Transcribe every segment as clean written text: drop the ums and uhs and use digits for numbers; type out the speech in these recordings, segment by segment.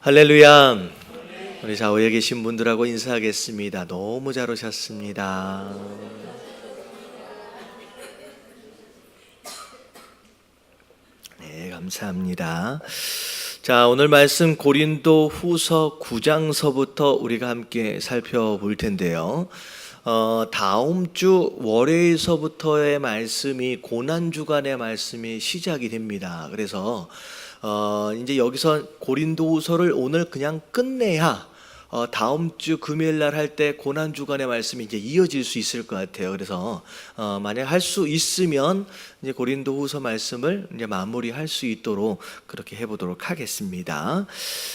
할렐루야. 우리 좌우에 계신 분들하고 인사하겠습니다. 너무 잘 오셨습니다. 네, 감사합니다. 자, 오늘 말씀 고린도 후서 9장서부터 우리가 함께 살펴볼 텐데요. 다음 주 월요일서부터의 말씀이 고난주간의 말씀이 시작이 됩니다. 그래서 이제 여기서 고린도후서를 오늘 그냥 끝내야 다음 주 금요일 날 할 때 고난주간의 말씀이 이제 이어질 수 있을 것 같아요. 그래서 만약 할 수 있으면 이제 고린도후서 말씀을 이제 마무리할 수 있도록 그렇게 해보도록 하겠습니다.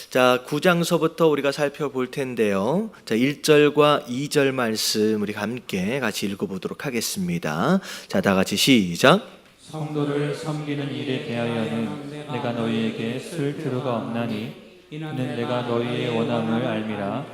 자, 9장서부터 우리가 살펴볼 텐데요. 자, 1절과 2절 말씀 우리 함께 같이 읽어보도록 하겠습니다. 자, 다 같이 시작. 성도를 섬기는 일에 대하여는 내가 너희에게 쓸 필요가 없나니 이는 내가 너희의 원함을 알미라.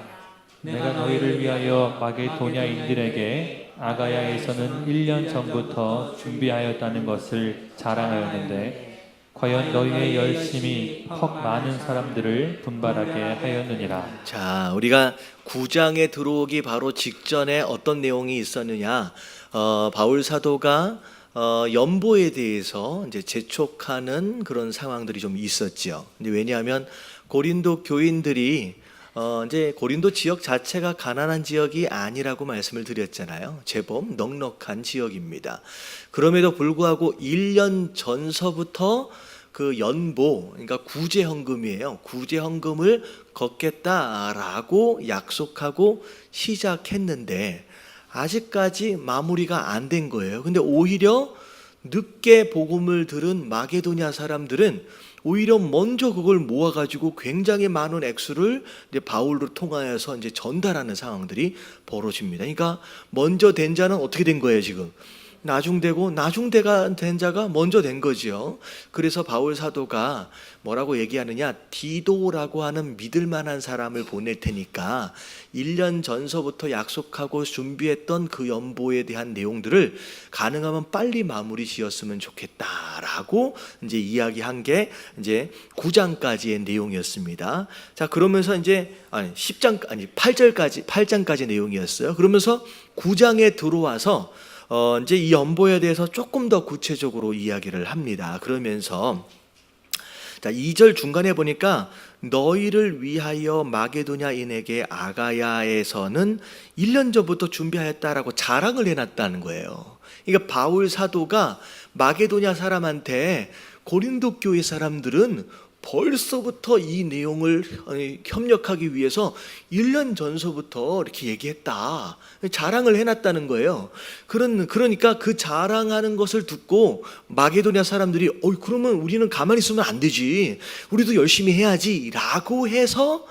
내가 너희를 위하여 마게도냐인들에게 아가야에서는 1년 전부터 준비하였다는 것을 자랑하였는데 과연 너희의 열심이 퍽 많은 사람들을 분발하게 하였느니라. 자, 우리가 9장에 들어오기 바로 직전에 어떤 내용이 있었느냐? 바울 사도가 연보에 대해서 이제 재촉하는 그런 상황들이 좀 있었죠. 근데 왜냐하면 고린도 교인들이 이제 고린도 지역 자체가 가난한 지역이 아니라고 말씀을 드렸잖아요. 제법 넉넉한 지역입니다. 그럼에도 불구하고 1년 전서부터 그 연보, 그러니까 구제헌금이에요. 구제헌금을 걷겠다라고 약속하고 시작했는데 아직까지 마무리가 안 된 거예요. 근데 오히려 늦게 복음을 들은 마게도냐 사람들은 오히려 먼저 그걸 모아가지고 굉장히 많은 액수를 이제 바울로 통하여서 이제 전달하는 상황들이 벌어집니다. 그러니까 먼저 된 자는 어떻게 된 거예요, 지금? 나중되고 나중대가 된 자가 먼저 된 거죠. 그래서 바울 사도가 뭐라고 얘기하느냐? 디도라고 하는 믿을 만한 사람을 보낼 테니까 1년 전서부터 약속하고 준비했던 그 연보에 대한 내용들을 가능하면 빨리 마무리 지었으면 좋겠다라고 이제 이야기한 게 이제 9장까지의 내용이었습니다. 자, 그러면서 이제 8장까지 내용이었어요. 그러면서 9장에 들어와서 이제 이 연보에 대해서 조금 더 구체적으로 이야기를 합니다. 그러면서 자, 2절 중간에 보니까 너희를 위하여 마게도냐인에게 아가야에서는 1년 전부터 준비하였다라고 자랑을 해놨다는 거예요. 그러니까 바울 사도가 마게도냐 사람한테 고린도 교회 사람들은 벌써부터 이 내용을 협력하기 위해서 1년 전서부터 이렇게 얘기했다. 자랑을 해놨다는 거예요. 그러니까 그 자랑하는 것을 듣고 마게도냐 사람들이 그러면 우리는 가만히 있으면 안 되지. 우리도 열심히 해야지 라고 해서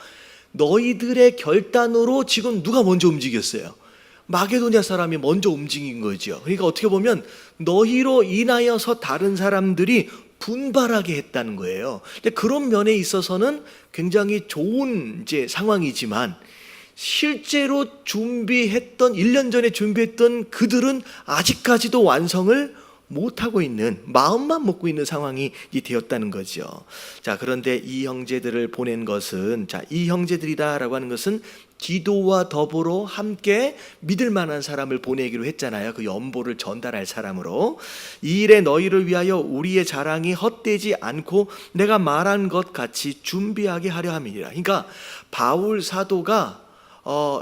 너희들의 결단으로 지금 누가 먼저 움직였어요? 마게도냐 사람이 먼저 움직인 거죠. 그러니까 어떻게 보면 너희로 인하여서 다른 사람들이 분발하게 했다는 거예요. 근데 그런 면에 있어서는 굉장히 좋은 이제 상황이지만 실제로 1년 전에 준비했던 그들은 아직까지도 완성을 못하고 있는, 마음만 먹고 있는 상황이 되었다는 거죠. 자, 그런데 이 형제들을 보낸 것은, 자, 이 형제들이다라고 하는 것은 기도와 더불어 함께 믿을 만한 사람을 보내기로 했잖아요. 그 연보를 전달할 사람으로. 이 일에 너희를 위하여 우리의 자랑이 헛되지 않고 내가 말한 것 같이 준비하게 하려 함이니라. 그러니까 바울 사도가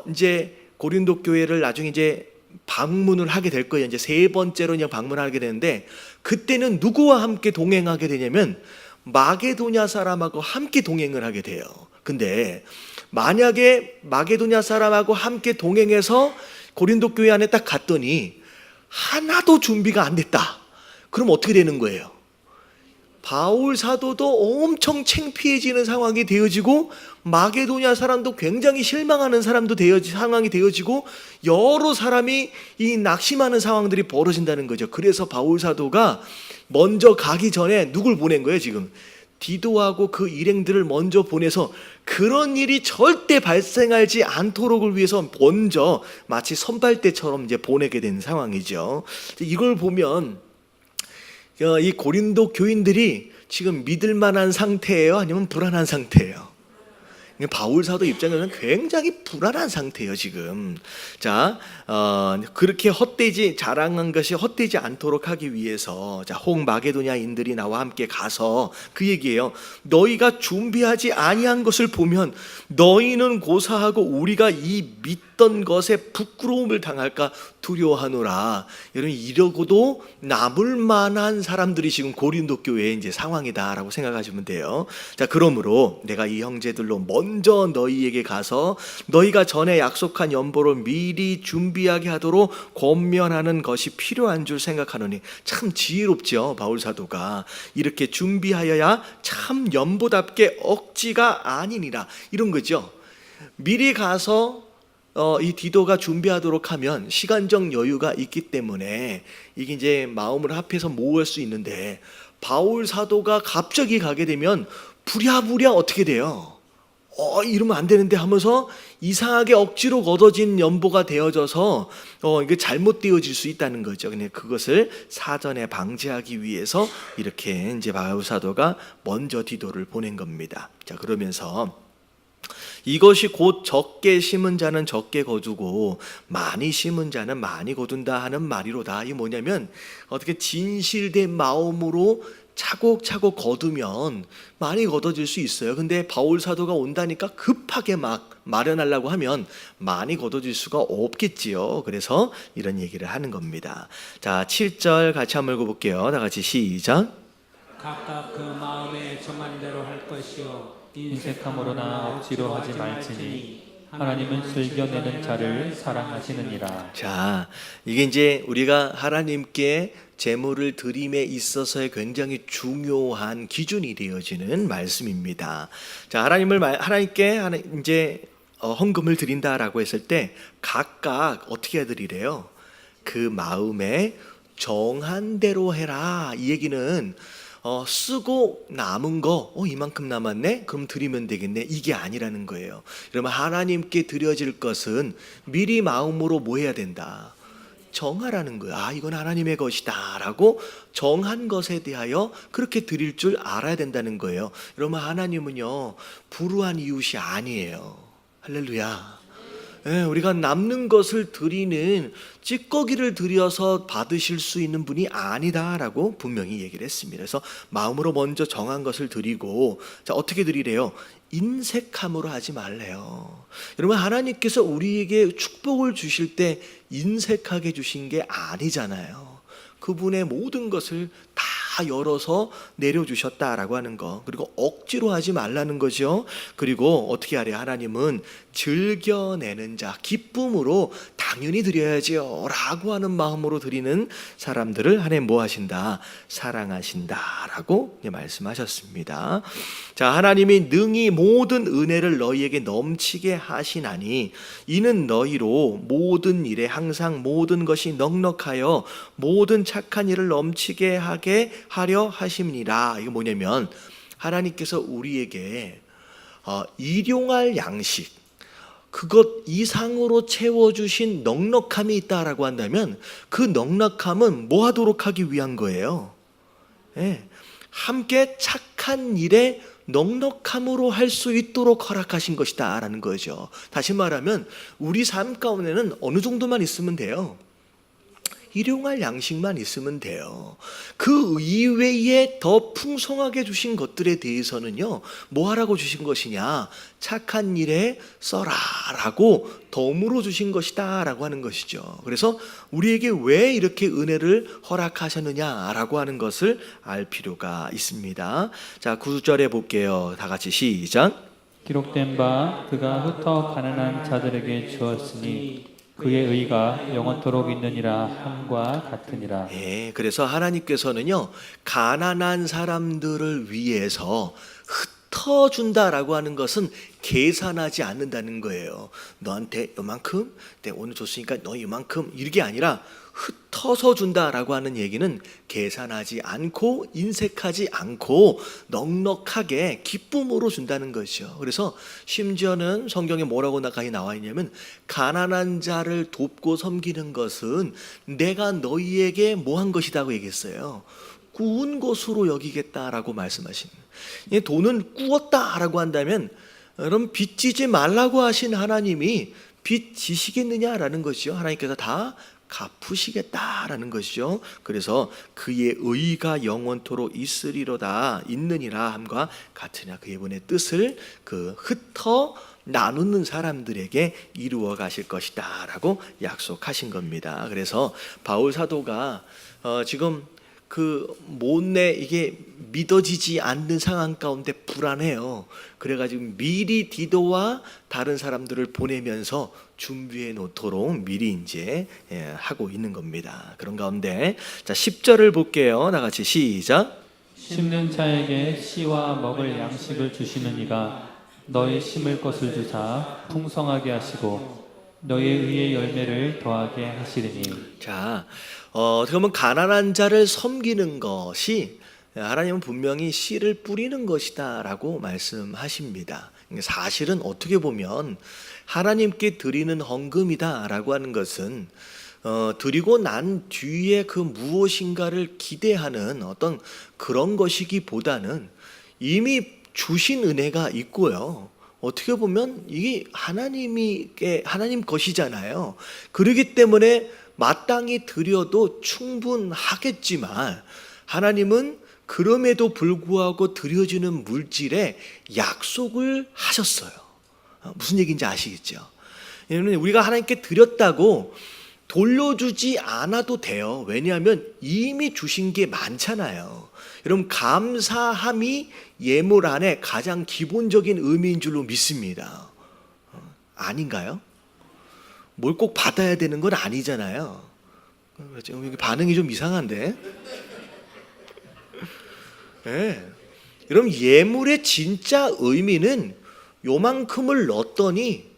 이제 고린도 교회를 나중에 이제 방문을 하게 될 거예요. 이제 3번째로 그냥 방문하게 되는데 그때는 누구와 함께 동행하게 되냐면 마게도냐 사람하고 함께 동행을 하게 돼요. 근데 만약에 마게도냐 사람하고 함께 동행해서 고린도 교회 안에 딱 갔더니 하나도 준비가 안 됐다. 그럼 어떻게 되는 거예요? 바울 사도도 엄청 창피해지는 상황이 되어지고 마게도냐 사람도 굉장히 실망하는 상황이 되어지고 여러 사람이 이 낙심하는 상황들이 벌어진다는 거죠. 그래서 바울 사도가 먼저 가기 전에 누굴 보낸 거예요, 지금? 디도하고 그 일행들을 먼저 보내서 그런 일이 절대 발생하지 않도록을 위해서 먼저 마치 선발대처럼 이제 보내게 된 상황이죠. 이걸 보면 이 고린도 교인들이 지금 믿을 만한 상태예요? 아니면 불안한 상태예요? 바울 사도 입장에서는 굉장히 불안한 상태예요 지금. 자, 그렇게 헛되지 자랑한 것이 헛되지 않도록 하기 위해서 자, 혹 마게도냐인들이 나와 함께 가서 그 얘기예요. 너희가 준비하지 아니한 것을 보면 너희는 고사하고 우리가 이 믿던 것에 부끄러움을 당할까 두려워하노라. 여러분, 이러고도 남을 만한 사람들이 지금 고린도 교회의 이제 상황이다라고 생각하시면 돼요. 자, 그러므로 내가 이 형제들로 먼저 너희에게 가서 너희가 전에 약속한 연보를 미리 준비하게 하도록 권면하는 것이 필요한 줄 생각하노니. 참 지혜롭죠, 바울 사도가. 이렇게 준비하여야 참 연보답게 억지가 아니니라, 이런 거죠. 미리 가서 이 디도가 준비하도록 하면 시간적 여유가 있기 때문에 이게 이제 마음을 합해서 모을 수 있는데, 바울 사도가 갑자기 가게 되면 부랴부랴 어떻게 돼요? 이러면 안 되는데 하면서 이상하게 억지로 걷어진 연보가 되어져서 이게 잘못되어질 수 있다는 거죠. 근데 그것을 사전에 방지하기 위해서 이렇게 이제 바울 사도가 먼저 디도를 보낸 겁니다. 자, 그러면서 이것이 곧 적게 심은 자는 적게 거두고 많이 심은 자는 많이 거둔다 하는 말이로다. 이게 뭐냐면, 어떻게 진실된 마음으로 차곡차곡 거두면 많이 거둬질 수 있어요. 근데 바울 사도가 온다니까 급하게 막 마련하려고 하면 많이 거둬질 수가 없겠지요. 그래서 이런 얘기를 하는 겁니다. 자, 7절 같이 한번 읽어볼게요. 다 같이 시작. 각각 그 마음에 정한 대로 할 것이요 인색함으로나 억지로 하지 말지니 하나님은 즐겨내는 자를 사랑하시느니라. 자, 이게 이제 우리가 하나님께 제물을 드림에 있어서의 굉장히 중요한 기준이 되어지는 말씀입니다. 자, 하나님께 이제 헌금을 드린다라고 했을 때 각각 어떻게 해드리래요? 그 마음에 정한 대로 해라. 이 얘기는 쓰고 남은 거 이만큼 남았네? 그럼 드리면 되겠네? 이게 아니라는 거예요. 그러면 하나님께 드려질 것은 미리 마음으로 뭐 해야 된다? 정하라는 거예요. 이건 하나님의 것이다 라고 정한 것에 대하여 그렇게 드릴 줄 알아야 된다는 거예요. 여러분, 하나님은요 불우한 이웃이 아니에요. 할렐루야. 우리가 남는 것을 드리는 찌꺼기를 드려서 받으실 수 있는 분이 아니다라고 분명히 얘기를 했습니다. 그래서 마음으로 먼저 정한 것을 드리고, 자, 어떻게 드리래요? 인색함으로 하지 말래요. 여러분, 하나님께서 우리에게 축복을 주실 때 인색하게 주신 게 아니잖아요. 그분의 모든 것을 다 열어서 내려주셨다라고 하는 거. 그리고 억지로 하지 말라는 거죠. 그리고 어떻게 하래요? 하나님은 즐겨내는 자, 기쁨으로 당연히 드려야지요 라고 하는 마음으로 드리는 사람들을 하나님 뭐 하신다? 사랑하신다 라고 말씀하셨습니다. 자, 하나님이 능히 모든 은혜를 너희에게 넘치게 하시나니 이는 너희로 모든 일에 항상 모든 것이 넉넉하여 모든 착한 일을 넘치게 하려 하심이니라. 이거 뭐냐면, 하나님께서 우리에게 일용할 양식, 그것 이상으로 채워주신 넉넉함이 있다라고 한다면 그 넉넉함은 뭐 하도록 하기 위한 거예요? 함께 착한 일에 넉넉함으로 할 수 있도록 허락하신 것이다 라는 거죠. 다시 말하면 우리 삶 가운데는 어느 정도만 있으면 돼요. 일용할 양식만 있으면 돼요. 그 이외에 더 풍성하게 주신 것들에 대해서는요, 뭐 하라고 주신 것이냐? 착한 일에 써라라고 덤으로 주신 것이다라고 하는 것이죠. 그래서 우리에게 왜 이렇게 은혜를 허락하셨느냐라고 하는 것을 알 필요가 있습니다. 자, 9절에 볼게요. 다 같이 시작. 기록된 바 그가 흩어 가난한 자들에게 주었으니 그의 의가 영원토록 있느니라 함과 같으니라. 그래서 하나님께서는요 가난한 사람들을 위해서 흩어준다라고 하는 것은 계산하지 않는다는 거예요. 너한테 요만큼, 내가 오늘 줬으니까 너 이만큼, 이게 아니라 흩어서 준다라고 하는 얘기는 계산하지 않고 인색하지 않고 넉넉하게 기쁨으로 준다는 것이죠. 그래서 심지어는 성경에 뭐라고 가히 나와 있냐면, 가난한 자를 돕고 섬기는 것은 내가 너희에게 뭐 한 것이라고 얘기했어요. 구운 것으로 여기겠다라고 말씀하십니다. 돈은 구웠다라고 한다면 그럼 빚 지지 말라고 하신 하나님이 빚 지시겠느냐라는 것이죠. 하나님께서 다 갚으시겠다라는 것이죠. 그래서 그의 의가 영원토록 있으리로다 있느니라 함과 같으냐, 그의 분의 뜻을 그 흩어 나누는 사람들에게 이루어 가실 것이다 라고 약속하신 겁니다. 그래서 바울 사도가 지금 그 못내 이게 믿어지지 않는 상황 가운데 불안해요. 그래가지고 미리 디도와 다른 사람들을 보내면서 준비해 놓도록 미리 이제 하고 있는 겁니다. 그런 가운데 자 10절을 볼게요. 다 같이 시작. 심는 자에게 씨와 먹을 양식을 주시는 이가 너희 심을 것을 주사 풍성하게 하시고 너희 의의 열매를 더하게 하시리니. 자, 어떻게 보면 가난한 자를 섬기는 것이 하나님은 분명히 씨를 뿌리는 것이다라고 말씀하십니다. 사실은 어떻게 보면 하나님께 드리는 헌금이다라고 하는 것은 드리고 난 뒤에 그 무엇인가를 기대하는 어떤 그런 것이기보다는 이미 주신 은혜가 있고요. 어떻게 보면 이게 하나님 것이잖아요. 그렇기 때문에 마땅히 드려도 충분하겠지만 하나님은 그럼에도 불구하고 드려지는 물질에 약속을 하셨어요. 무슨 얘기인지 아시겠죠? 왜냐하면 우리가 하나님께 드렸다고 돌려주지 않아도 돼요. 왜냐하면 이미 주신 게 많잖아요. 여러분, 감사함이 예물 안에 가장 기본적인 의미인 줄로 믿습니다. 아닌가요? 뭘 꼭 받아야 되는 건 아니잖아요. 반응이 좀 이상한데? 네. 여러분, 예물의 진짜 의미는 요만큼을 넣었더니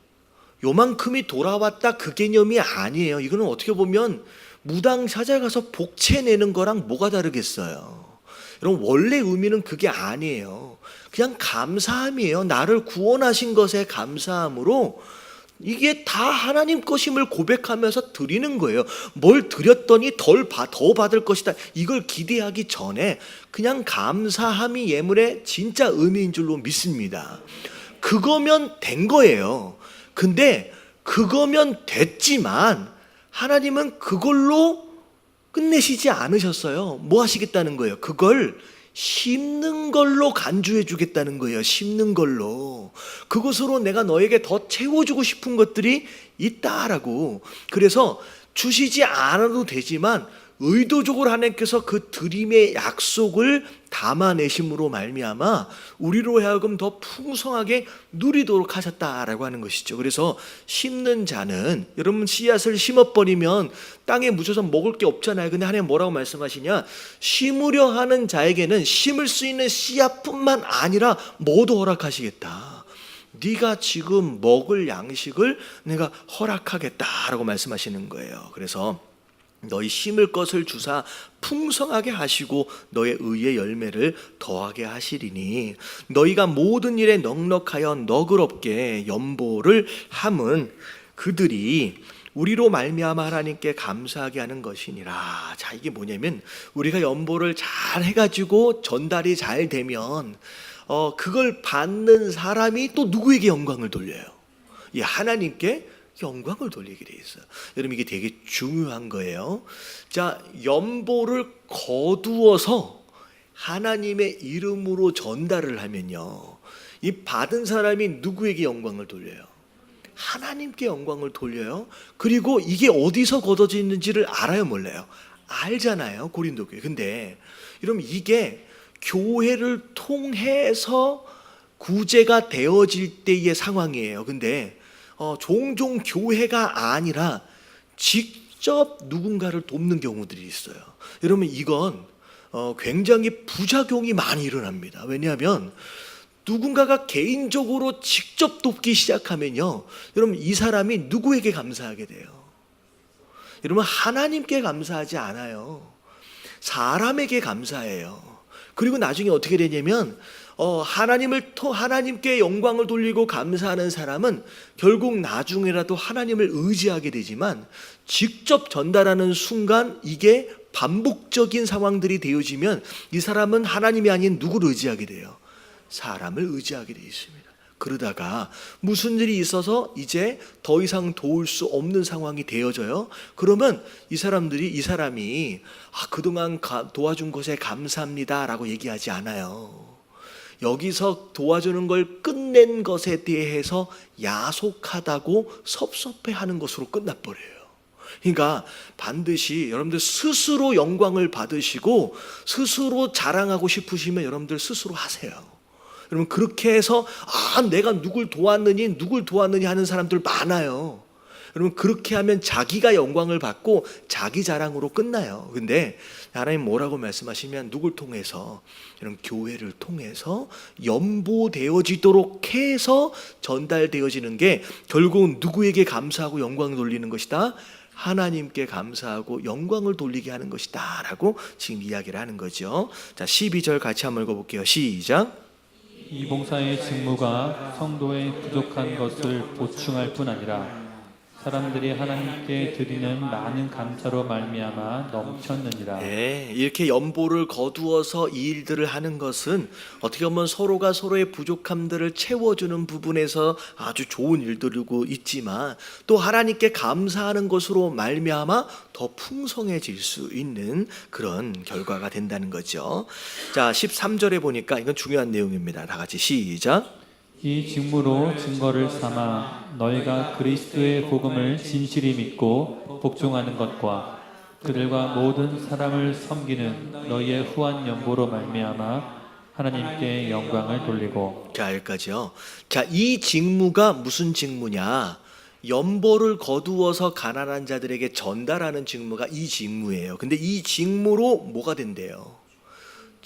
요만큼이 돌아왔다 그 개념이 아니에요. 이거는 어떻게 보면 무당 찾아가서 복채 내는 거랑 뭐가 다르겠어요. 여러분, 원래 의미는 그게 아니에요. 그냥 감사함이에요. 나를 구원하신 것에 감사함으로 이게 다 하나님 것임을 고백하면서 드리는 거예요. 뭘 드렸더니 더 받을 것이다, 이걸 기대하기 전에 그냥 감사함이 예물의 진짜 의미인 줄로 믿습니다. 그거면 된 거예요. 근데 그거면 됐지만 하나님은 그걸로 끝내시지 않으셨어요. 뭐 하시겠다는 거예요? 그걸 심는 걸로 간주해 주겠다는 거예요. 심는 걸로. 그것으로 내가 너에게 더 채워주고 싶은 것들이 있다라고. 그래서 주시지 않아도 되지만 의도적으로 하나님께서 그 드림의 약속을 담아내심으로 말미암아 우리로 하여금 더 풍성하게 누리도록 하셨다라고 하는 것이죠. 그래서 심는 자는, 여러분 씨앗을 심어버리면 땅에 묻혀서 먹을 게 없잖아요. 근데 하나님 뭐라고 말씀하시냐? 심으려 하는 자에게는 심을 수 있는 씨앗뿐만 아니라 모두 허락하시겠다. 네가 지금 먹을 양식을 내가 허락하겠다라고 말씀하시는 거예요. 그래서 너희 심을 것을 주사 풍성하게 하시고 너의 의의 열매를 더하게 하시리니 너희가 모든 일에 넉넉하여 너그럽게 연보를 함은 그들이 우리로 말미암아 하나님께 감사하게 하는 것이니라. 자, 이게 뭐냐면 우리가 연보를 잘 해가지고 전달이 잘 되면 그걸 받는 사람이 또 누구에게 영광을 돌려요? 이 하나님께 영광을 돌리게 돼 있어요. 여러분, 이게 되게 중요한 거예요. 자, 연보를 거두어서 하나님의 이름으로 전달을 하면요, 이 받은 사람이 누구에게 영광을 돌려요? 하나님께 영광을 돌려요. 그리고 이게 어디서 거둬지는지를 알아요, 몰라요? 알잖아요, 고린도 교회. 근데 여러분, 이게 교회를 통해서 구제가 되어질 때의 상황이에요. 근데 종종 교회가 아니라 직접 누군가를 돕는 경우들이 있어요. 여러분, 이건 굉장히 부작용이 많이 일어납니다. 왜냐하면 누군가가 개인적으로 직접 돕기 시작하면요, 여러분, 이 사람이 누구에게 감사하게 돼요? 여러분, 하나님께 감사하지 않아요. 사람에게 감사해요. 그리고 나중에 어떻게 되냐면 하나님께 영광을 돌리고 감사하는 사람은 결국 나중에라도 하나님을 의지하게 되지만 직접 전달하는 순간 이게 반복적인 상황들이 되어지면 이 사람은 하나님이 아닌 누구를 의지하게 돼요? 사람을 의지하게 되어 있습니다. 그러다가 무슨 일이 있어서 이제 더 이상 도울 수 없는 상황이 되어져요. 그러면 이 사람이 그동안 도와준 것에 감사합니다라고 얘기하지 않아요. 여기서 도와주는 걸 끝낸 것에 대해서 야속하다고 섭섭해하는 것으로 끝나버려요. 그러니까 반드시 여러분들 스스로 영광을 받으시고 스스로 자랑하고 싶으시면 여러분들 스스로 하세요. 여러분 그렇게 해서 내가 누굴 도왔느니 하는 사람들 많아요. 여러분 그렇게 하면 자기가 영광을 받고 자기 자랑으로 끝나요. 근데 하나님 뭐라고 말씀하시면 누굴 통해서, 이런 교회를 통해서 연보되어지도록 해서 전달되어지는 게 결국은 누구에게 감사하고 영광을 돌리는 것이다? 하나님께 감사하고 영광을 돌리게 하는 것이다 라고 지금 이야기를 하는 거죠. 자, 12절 같이 한번 읽어볼게요. 시작. 이 봉사의 직무가 성도의 부족한 것을 보충할 뿐 아니라 사람들이 하나님께 드리는 많은 감사로 말미암아 넘쳤느니라. 네, 이렇게 연보를 거두어서 이 일들을 하는 것은 어떻게 보면 서로가 서로의 부족함들을 채워주는 부분에서 아주 좋은 일들이고 있지만 또 하나님께 감사하는 것으로 말미암아 더 풍성해질 수 있는 그런 결과가 된다는 거죠. 자, 13절에 보니까 이건 중요한 내용입니다. 다 같이 시작. 이 직무로 증거를 삼아 너희가 그리스도의 복음을 진실히 믿고 복종하는 것과 그들과 모든 사람을 섬기는 너희의 후한 연보로 말미암아 하나님께 영광을 돌리고. 자, 여기까지요. 자, 이 직무가 무슨 직무냐? 연보를 거두어서 가난한 자들에게 전달하는 직무가 이 직무예요. 근데 이 직무로 뭐가 된대요?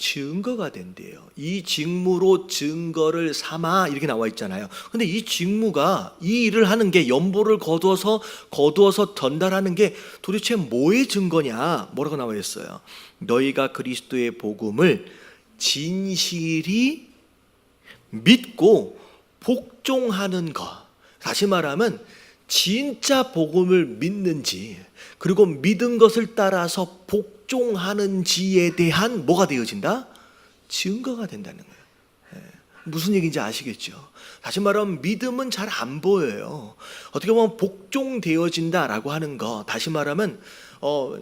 증거가 된대요. 이 직무로 증거를 삼아 이렇게 나와 있잖아요. 근데 이 직무가, 이 일을 하는 게, 연보를 거두어서 전달하는 게 도대체 뭐의 증거냐? 뭐라고 나와 있어요? 너희가 그리스도의 복음을 진실히 믿고 복종하는 것. 다시 말하면 진짜 복음을 믿는지, 그리고 믿은 것을 따라서 복종하는지에 대한 뭐가 되어진다? 증거가 된다는 거예요. 무슨 얘기인지 아시겠죠? 다시 말하면 믿음은 잘 안 보여요. 어떻게 보면 복종되어진다라고 하는 거, 다시 말하면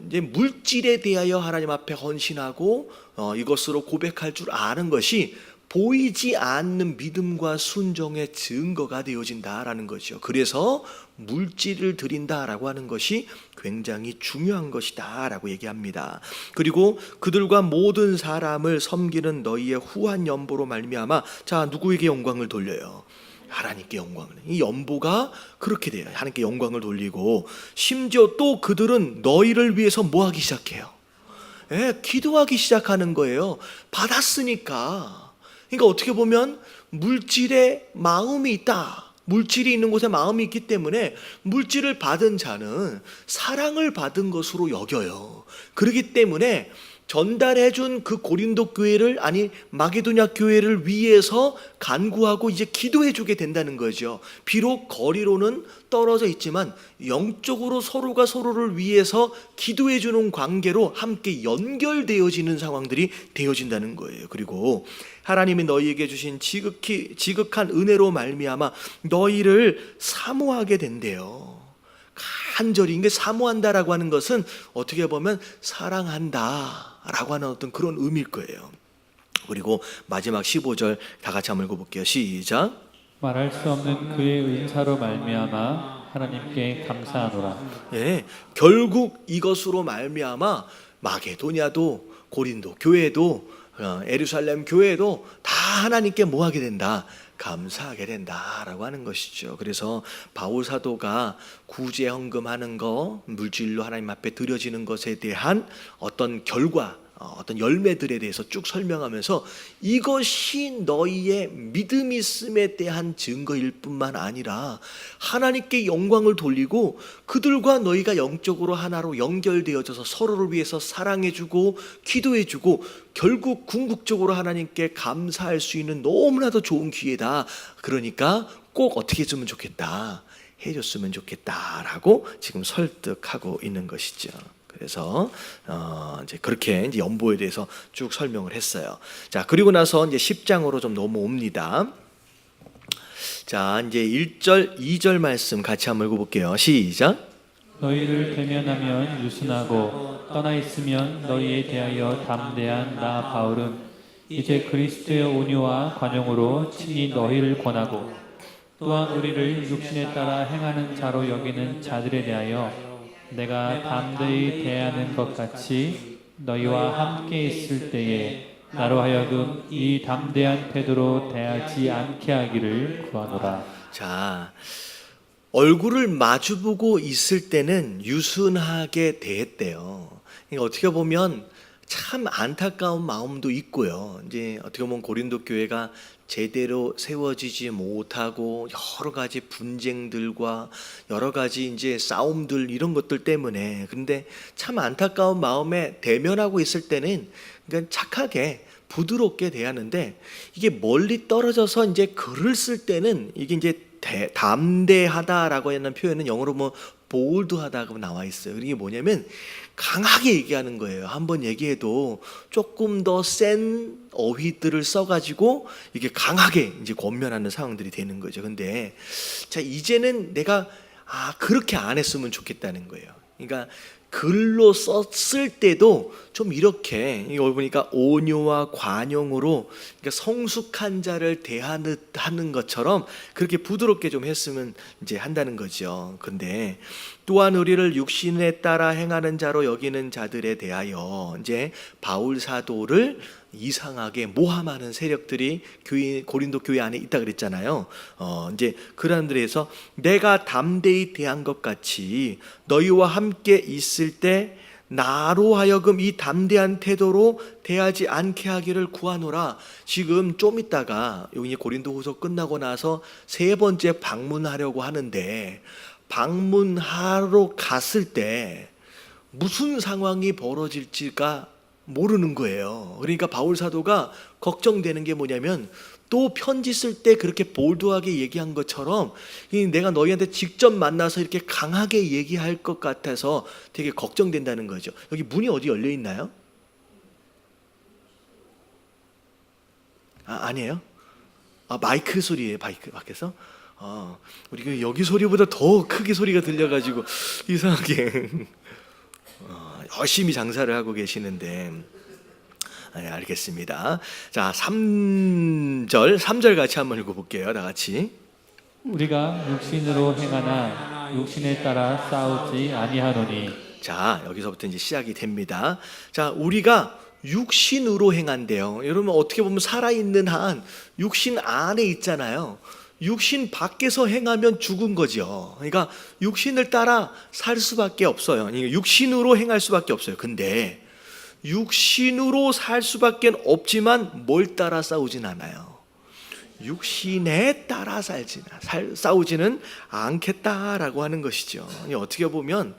이제 물질에 대하여 하나님 앞에 헌신하고 이것으로 고백할 줄 아는 것이 보이지 않는 믿음과 순종의 증거가 되어진다라는 거죠. 그래서 물질을 드린다라고 하는 것이 굉장히 중요한 것이다라고 얘기합니다. 그리고 그들과 모든 사람을 섬기는 너희의 후한 연보로 말미암아, 자, 누구에게 영광을 돌려요? 하나님께 영광을. 이 연보가 그렇게 돼요. 하나님께 영광을 돌리고, 심지어 또 그들은 너희를 위해서 뭐 하기 시작해요? 기도하기 시작하는 거예요. 받았으니까. 그러니까 어떻게 보면 물질에 마음이 있다. 물질이 있는 곳에 마음이 있기 때문에 물질을 받은 자는 사랑을 받은 것으로 여겨요. 그렇기 때문에 전달해준 그 고린도 교회를, 아니 마게도냐 교회를 위해서 간구하고 이제 기도해주게 된다는 거죠. 비록 거리로는 떨어져 있지만 영적으로 서로가 서로를 위해서 기도해주는 관계로 함께 연결되어지는 상황들이 되어진다는 거예요. 그리고 하나님이 너희에게 주신 지극한 은혜로 말미암아 너희를 사모하게 된대요. 간절히. 이게 사모한다라고 하는 것은 어떻게 보면 사랑한다라고 하는 어떤 그런 의미일 거예요. 그리고 마지막 15절 다 같이 한번 읽어볼게요. 시작. 말할 수 없는 그의 은사로 말미암아 하나님께 감사하노라. 결국 이것으로 말미암아 마게도냐도, 고린도 교회도, 예루살렘 교회도 다 하나님께 뭐 하게 된다? 감사하게 된다라고 하는 것이죠. 그래서 바울 사도가 구제 헌금하는 거, 물질로 하나님 앞에 드려지는 것에 대한 어떤 결과, 어떤 열매들에 대해서 쭉 설명하면서 이것이 너희의 믿음 있음에 대한 증거일 뿐만 아니라 하나님께 영광을 돌리고 그들과 너희가 영적으로 하나로 연결되어져서 서로를 위해서 사랑해주고 기도해주고 결국 궁극적으로 하나님께 감사할 수 있는 너무나도 좋은 기회다. 그러니까 꼭 어떻게 해주면 좋겠다, 해줬으면 좋겠다라고 지금 설득하고 있는 것이죠. 그래서 이제 그렇게 이제 연보에 대해서 쭉 설명을 했어요. 자, 그리고 나서 이제 10장으로 좀 넘어옵니다. 자, 이제 1절, 2절 말씀 같이 한번 읽어볼게요. 시작. 너희를 대면하면 유순하고 떠나 있으면 너희에 대하여 담대한 나 바울은 이제 그리스도의 온유와 관용으로 친히 너희를 권하고 또한 우리를 육신에 따라 행하는 자로 여기는 자들에 대하여 내가 담대히 대하는 것 같이 너희와 함께 있을 때에 나로 하여금 이 담대한 태도로 대하지 않게 하기를 구하노라. 자, 얼굴을 마주보고 있을 때는 유순하게 대했대요. 그러니까 어떻게 보면 참 안타까운 마음도 있고요. 이제 어떻게 보면 고린도 교회가 제대로 세워지지 못하고 여러 가지 분쟁들과 여러 가지 이제 싸움들 이런 것들 때문에, 근데 참 안타까운 마음에 대면하고 있을 때는 그러니까 착하게 부드럽게 대하는데, 이게 멀리 떨어져서 이제 글을 쓸 때는 이게 이제 담대하다라고 하는 표현은 영어로 뭐 보울드하다고 나와 있어요. 이게 뭐냐면 강하게 얘기하는 거예요. 한번 얘기해도 조금 더 센 어휘들을 써가지고 이게 강하게 이제 권면하는 상황들이 되는 거죠. 근데 자, 이제는 내가 그렇게 안 했으면 좋겠다는 거예요. 그러니까 글로 썼을 때도 좀 이렇게, 이거 보니까 온유와 관용으로, 그러니까 성숙한 자를 대하는 것처럼 그렇게 부드럽게 좀 했으면 이제 한다는 거죠. 근데 또한 우리를 육신에 따라 행하는 자로 여기는 자들에 대하여 이제 바울 사도를 이상하게 모함하는 세력들이 고린도 교회 안에 있다 그랬잖아요. 이제 그 사람들에서 내가 담대히 대한 것 같이 너희와 함께 있을 때 나로 하여금 이 담대한 태도로 대하지 않게 하기를 구하노라. 지금 좀 있다가 여기 고린도후서 끝나고 나서 세 번째 방문하려고 하는데, 방문하러 갔을 때 무슨 상황이 벌어질지가 모르는 거예요. 그러니까 바울 사도가 걱정되는 게 뭐냐면, 또 편지 쓸 때 그렇게 볼드하게 얘기한 것처럼 내가 너희한테 직접 만나서 이렇게 강하게 얘기할 것 같아서 되게 걱정된다는 거죠. 여기 문이 어디 열려 있나요? 아니에요? 마이크 소리예요. 마이크 밖에서? 우리 여기 소리보다 더 크게 소리가 들려가지고 이상하게 열심히 장사를 하고 계시는데, 알겠습니다. 자, 3절 같이 한번 읽어볼게요. 다 같이. 우리가 육신으로 행하나 육신에 따라 싸우지 아니하노니. 자, 여기서부터 이제 시작이 됩니다. 자, 우리가 육신으로 행한대요. 여러분 어떻게 보면 살아있는 한 육신 안에 있잖아요. 육신 밖에서 행하면 죽은 거죠. 그러니까 육신을 따라 살 수밖에 없어요. 그러니까 육신으로 행할 수밖에 없어요. 근데 육신으로 살 수밖에 없지만 뭘 따라 싸우진 않아요. 육신에 따라 싸우지는 않겠다라고 하는 것이죠. 어떻게 보면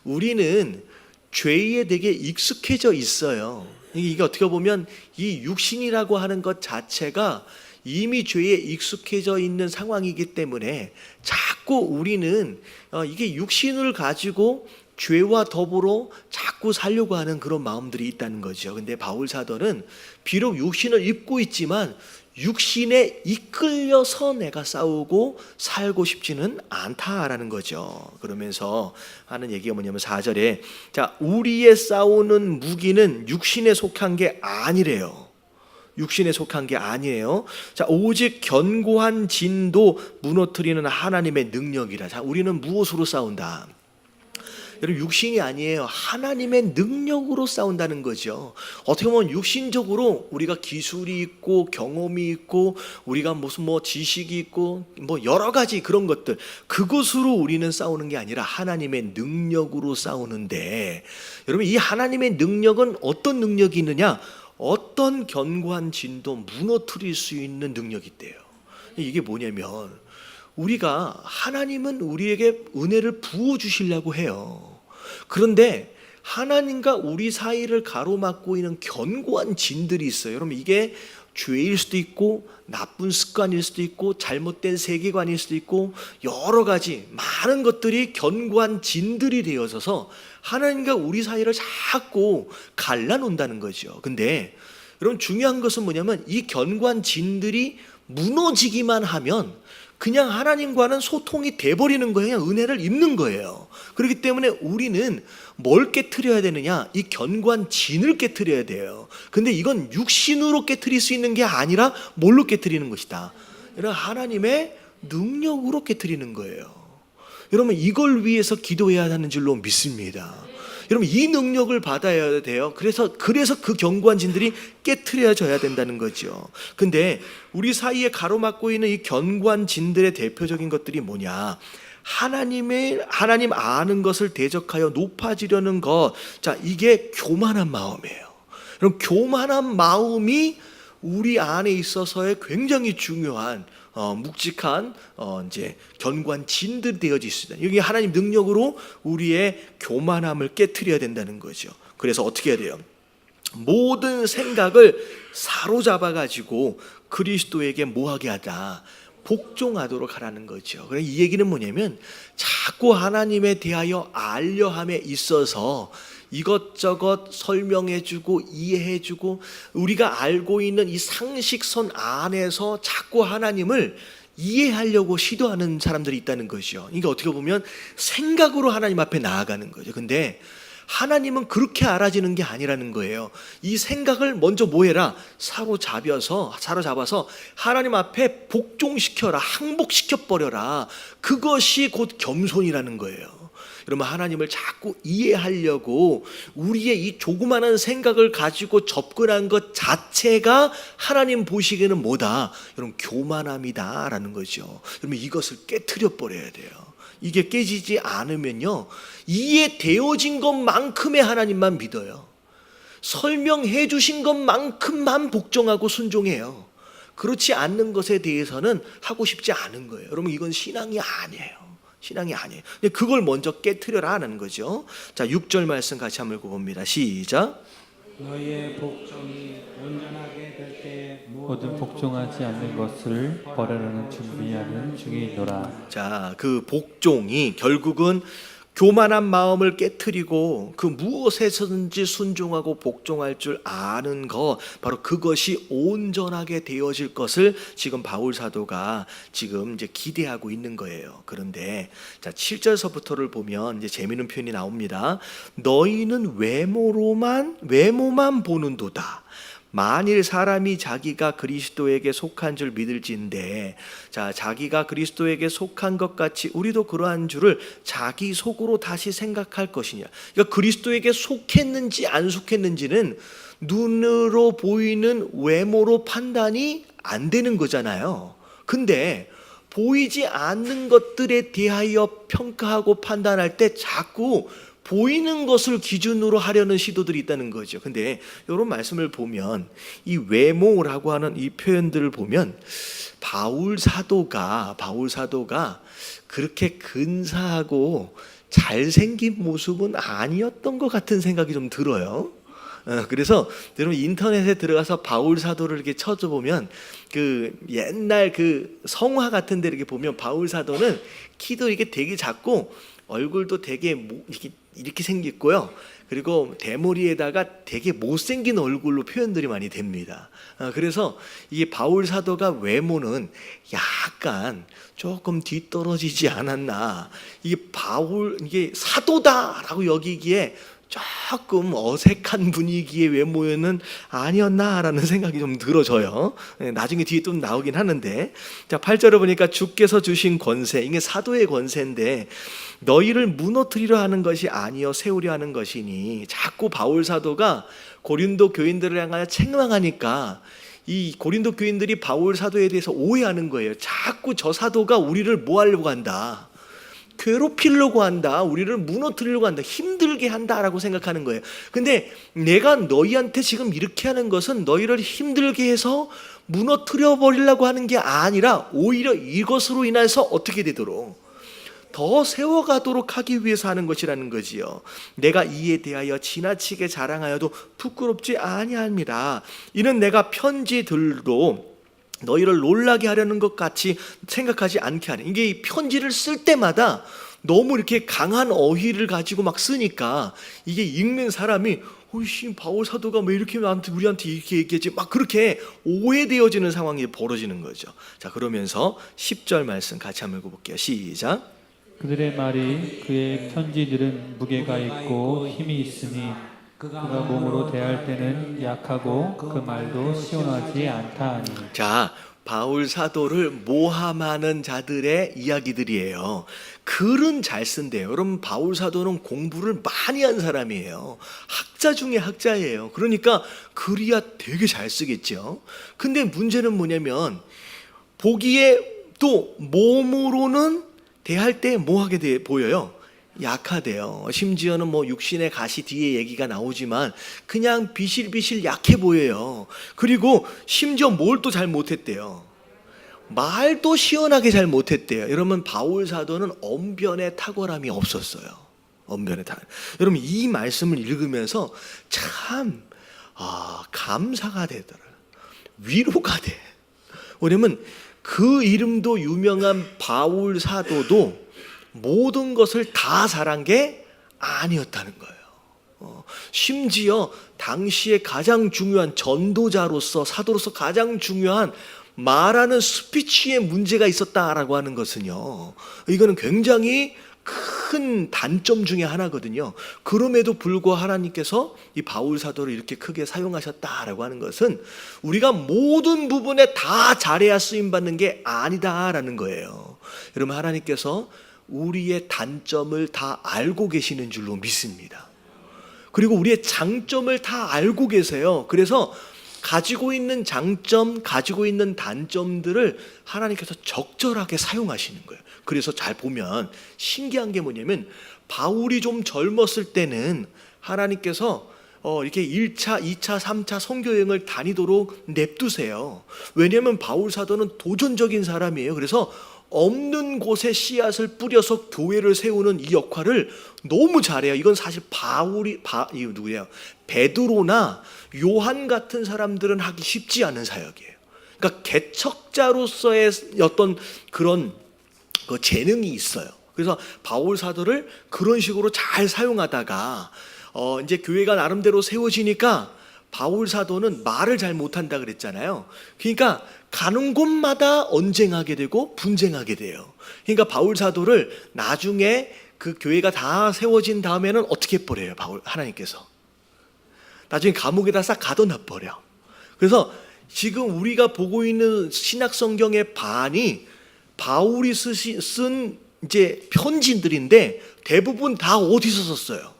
우리는 죄에 되게 익숙해져 있어요. 이게 어떻게 보면 이 육신이라고 하는 것 자체가 이미 죄에 익숙해져 있는 상황이기 때문에 자꾸 우리는 이게 육신을 가지고 죄와 더불어 자꾸 살려고 하는 그런 마음들이 있다는 거죠. 근데 바울 사도는 비록 육신을 입고 있지만 육신에 이끌려서 내가 싸우고 살고 싶지는 않다라는 거죠. 그러면서 하는 얘기가 뭐냐면 4절에 자, 우리의 싸우는 무기는 육신에 속한 게 아니래요. 육신에 속한 게 아니에요. 자, 오직 견고한 진도 무너뜨리는 하나님의 능력이라. 자, 우리는 무엇으로 싸운다? 여러분 육신이 아니에요. 하나님의 능력으로 싸운다는 거죠. 어떻게 보면 육신적으로 우리가 기술이 있고 경험이 있고 우리가 무슨 지식이 있고 여러 가지 그런 것들, 그것으로 우리는 싸우는 게 아니라 하나님의 능력으로 싸우는데, 여러분 이 하나님의 능력은 어떤 능력이 있느냐? 어떤 견고한 진도 무너뜨릴 수 있는 능력이 있대요. 이게 뭐냐면 우리가 하나님은 우리에게 은혜를 부어주시려고 해요. 그런데 하나님과 우리 사이를 가로막고 있는 견고한 진들이 있어요. 여러분 이게 죄일 수도 있고 나쁜 습관일 수도 있고 잘못된 세계관일 수도 있고 여러 가지 많은 것들이 견고한 진들이 되어져서 하나님과 우리 사이를 자꾸 갈라놓는다는 거죠. 근데 여러분 중요한 것은 뭐냐면 이 견고한 진들이 무너지기만 하면 그냥 하나님과는 소통이 돼버리는 거예요. 그냥 은혜를 입는 거예요. 그렇기 때문에 우리는 뭘 깨트려야 되느냐? 이 견고한진을 깨트려야 돼요. 근데 이건 육신으로 깨트릴 수 있는 게 아니라 뭘로 깨트리는 것이다? 이런 하나님의 능력으로 깨트리는 거예요. 여러분, 이걸 위해서 기도해야 하는 줄로 믿습니다. 여러분, 이 능력을 받아야 돼요. 그래서 그 견고한 진들이 깨트려져야 된다는 거죠. 근데 우리 사이에 가로막고 있는 이 견고한 진들의 대표적인 것들이 뭐냐? 하나님 아는 것을 대적하여 높아지려는 것. 자, 이게 교만한 마음이에요. 그럼 교만한 마음이 우리 안에 있어서의 굉장히 중요한 묵직한 이제 견고한 진들이 되어질 수 있다. 여기 하나님 능력으로 우리의 교만함을 깨트려야 된다는 거죠. 그래서 어떻게 해야 돼요? 모든 생각을 사로잡아 가지고 그리스도에게 뭐하게 하다? 복종하도록 하라는 거죠. 그래서 이 얘기는 뭐냐면 자꾸 하나님에 대하여 알려함에 있어서 이것저것 설명해주고 이해해주고 우리가 알고 있는 이 상식선 안에서 자꾸 하나님을 이해하려고 시도하는 사람들이 있다는 거죠. 이게 어떻게 보면 생각으로 하나님 앞에 나아가는 거죠. 근데 하나님은 그렇게 알아지는 게 아니라는 거예요. 이 생각을 먼저 뭐해라? 사로잡아서 하나님 앞에 복종시켜라, 항복시켜버려라. 그것이 곧 겸손이라는 거예요. 여러분, 하나님을 자꾸 이해하려고 우리의 이 조그마한 생각을 가지고 접근한 것 자체가 하나님 보시기에는 뭐다? 여러분, 교만함이다라는 거죠. 여러분, 이것을 깨트려 버려야 돼요. 이게 깨지지 않으면요, 이해되어진 것만큼의 하나님만 믿어요. 설명해 주신 것만큼만 복종하고 순종해요. 그렇지 않는 것에 대해서는 하고 싶지 않은 거예요. 여러분, 이건 신앙이 아니에요. 신앙이 아니에요. 근데 그걸 먼저 깨트려라 하는 거죠. 자, 6절 말씀 같이 한번 읽어봅니다. 시작. 너희의 복종이 온전하게 될 때 모든 복종하지 않는 것을 벌하려는 준비하는 중에 있노라. 자, 그 복종이 결국은 교만한 마음을 깨트리고 그 무엇에서든지 순종하고 복종할 줄 아는 것, 바로 그것이 온전하게 되어질 것을 지금 바울 사도가 지금 이제 기대하고 있는 거예요. 그런데 자, 7절서부터를 보면 이제 재미있는 표현이 나옵니다. 너희는 외모만 보는도다. 만일 사람이 자기가 그리스도에게 속한 줄 믿을진대, 자, 자기가 그리스도에게 속한 것 같이 우리도 그러한 줄을 자기 속으로 다시 생각할 것이냐. 그러니까 그리스도에게 속했는지 안 속했는지는 눈으로 보이는 외모로 판단이 안 되는 거잖아요. 근데 보이지 않는 것들에 대하여 평가하고 판단할 때 자꾸 보이는 것을 기준으로 하려는 시도들이 있다는 거죠. 근데 이런 말씀을 보면 이 외모라고 하는 이 표현들을 보면 바울 사도가 그렇게 근사하고 잘생긴 모습은 아니었던 것 같은 생각이 좀 들어요. 그래서 여러분, 인터넷에 들어가서 바울 사도를 이렇게 쳐줘보면 그 옛날 그 성화 같은 데 이렇게 보면 바울 사도는 키도 이게 되게 작고 얼굴도 되게 이렇게 생겼고요. 그리고 대머리에다가 되게 못생긴 얼굴로 표현들이 많이 됩니다. 그래서 이게 바울 사도가 외모는 약간 조금 뒤떨어지지 않았나. 이게 사도다라고 여기기에 조금 어색한 분위기의 외모는 아니었나라는 생각이 좀 들어져요. 나중에 뒤에 좀 나오긴 하는데, 자, 8절을 보니까 주께서 주신 권세, 이게 사도의 권세인데 너희를 무너뜨리려 하는 것이 아니요 세우려 하는 것이니, 자꾸 바울 사도가 고린도 교인들을 향하여 책망하니까 이 고린도 교인들이 바울 사도에 대해서 오해하는 거예요. 자꾸 저 사도가 우리를 뭐 하려고 한다, 괴롭히려고 한다, 우리를 무너뜨리려고 한다, 힘들게 한다라고 생각하는 거예요. 근데 내가 너희한테 지금 이렇게 하는 것은 너희를 힘들게 해서 무너뜨려 버리려고 하는 게 아니라 오히려 이것으로 인해서 어떻게 되도록 더 세워가도록 하기 위해서 하는 것이라는 거지요. 내가 이에 대하여 지나치게 자랑하여도 부끄럽지 아니합니다. 이는 내가 편지들로 너희를 놀라게 하려는 것 같이 생각하지 않게 하는, 이게 이 편지를 쓸 때마다 너무 이렇게 강한 어휘를 가지고 막 쓰니까 이게 읽는 사람이 씨, 바울 사도가 왜 이렇게 우리한테 이렇게 얘기했지? 막 그렇게 오해되어지는 상황이 벌어지는 거죠. 자, 그러면서 10절 말씀 같이 한번 읽어볼게요. 시작. 그들의 말이 그의 편지들은 무게가 있고 힘이 있으니 그가 몸으로 대할 때는 약하고 그 말도 시원하지 않다 하니. 자, 바울 사도를 모함하는 자들의 이야기들이에요. 글은 잘 쓴대요. 여러분, 바울 사도는 공부를 많이 한 사람이에요. 학자 중에 학자예요. 그러니까 글이야 되게 잘 쓰겠죠. 근데 문제는 뭐냐면 보기에 또 몸으로는 대할 때 뭐하게 보여요? 약하대요. 심지어는 뭐 육신의 가시 뒤에 얘기가 나오지만 그냥 비실비실 약해 보여요. 그리고 심지어 뭘 또 잘 못했대요. 말도 시원하게 잘 못했대요. 여러분, 바울 사도는 언변에 탁월함이 없었어요. 언변에 탁. 여러분, 이 말씀을 읽으면서 참 감사가 되더라고요. 위로가 돼. 왜냐면 그 이름도 유명한 바울 사도도 모든 것을 다 잘한 게 아니었다는 거예요. 심지어 당시에 가장 중요한 전도자로서, 사도로서 가장 중요한 말하는 스피치에 문제가 있었다라고 하는 것은요, 이거는 굉장히 큰 단점 중에 하나거든요. 그럼에도 불구하고 하나님께서 이 바울 사도를 이렇게 크게 사용하셨다라고 하는 것은 우리가 모든 부분에 다 잘해야 쓰임받는 게 아니다라는 거예요. 여러분, 하나님께서 우리의 단점을 다 알고 계시는 줄로 믿습니다. 그리고 우리의 장점을 다 알고 계세요. 그래서 가지고 있는 장점, 가지고 있는 단점들을 하나님께서 적절하게 사용하시는 거예요. 그래서 잘 보면 신기한 게 뭐냐면 바울이 좀 젊었을 때는 하나님께서 이렇게 1차, 2차, 3차 선교여행을 다니도록 냅두세요. 왜냐하면 바울 사도는 도전적인 사람이에요. 그래서 없는 곳에 씨앗을 뿌려서 교회를 세우는 이 역할을 너무 잘해요. 이건 사실 이거 누구예요? 베드로나 요한 같은 사람들은 하기 쉽지 않은 사역이에요. 그러니까 개척자로서의 어떤 그런 그 재능이 있어요. 그래서 바울 사도를 그런 식으로 잘 사용하다가 이제 교회가 나름대로 세워지니까 바울 사도는 말을 잘 못한다 그랬잖아요. 그러니까 가는 곳마다 언쟁하게 되고 분쟁하게 돼요. 그러니까 바울 사도를 나중에 그 교회가 다 세워진 다음에는 어떻게 해버려요? 하나님께서 나중에 감옥에다 싹 가둬놔 버려. 그래서 지금 우리가 보고 있는 신약 성경의 반이 바울이 쓴 이제 편지들인데 대부분 다 어디서 썼어요?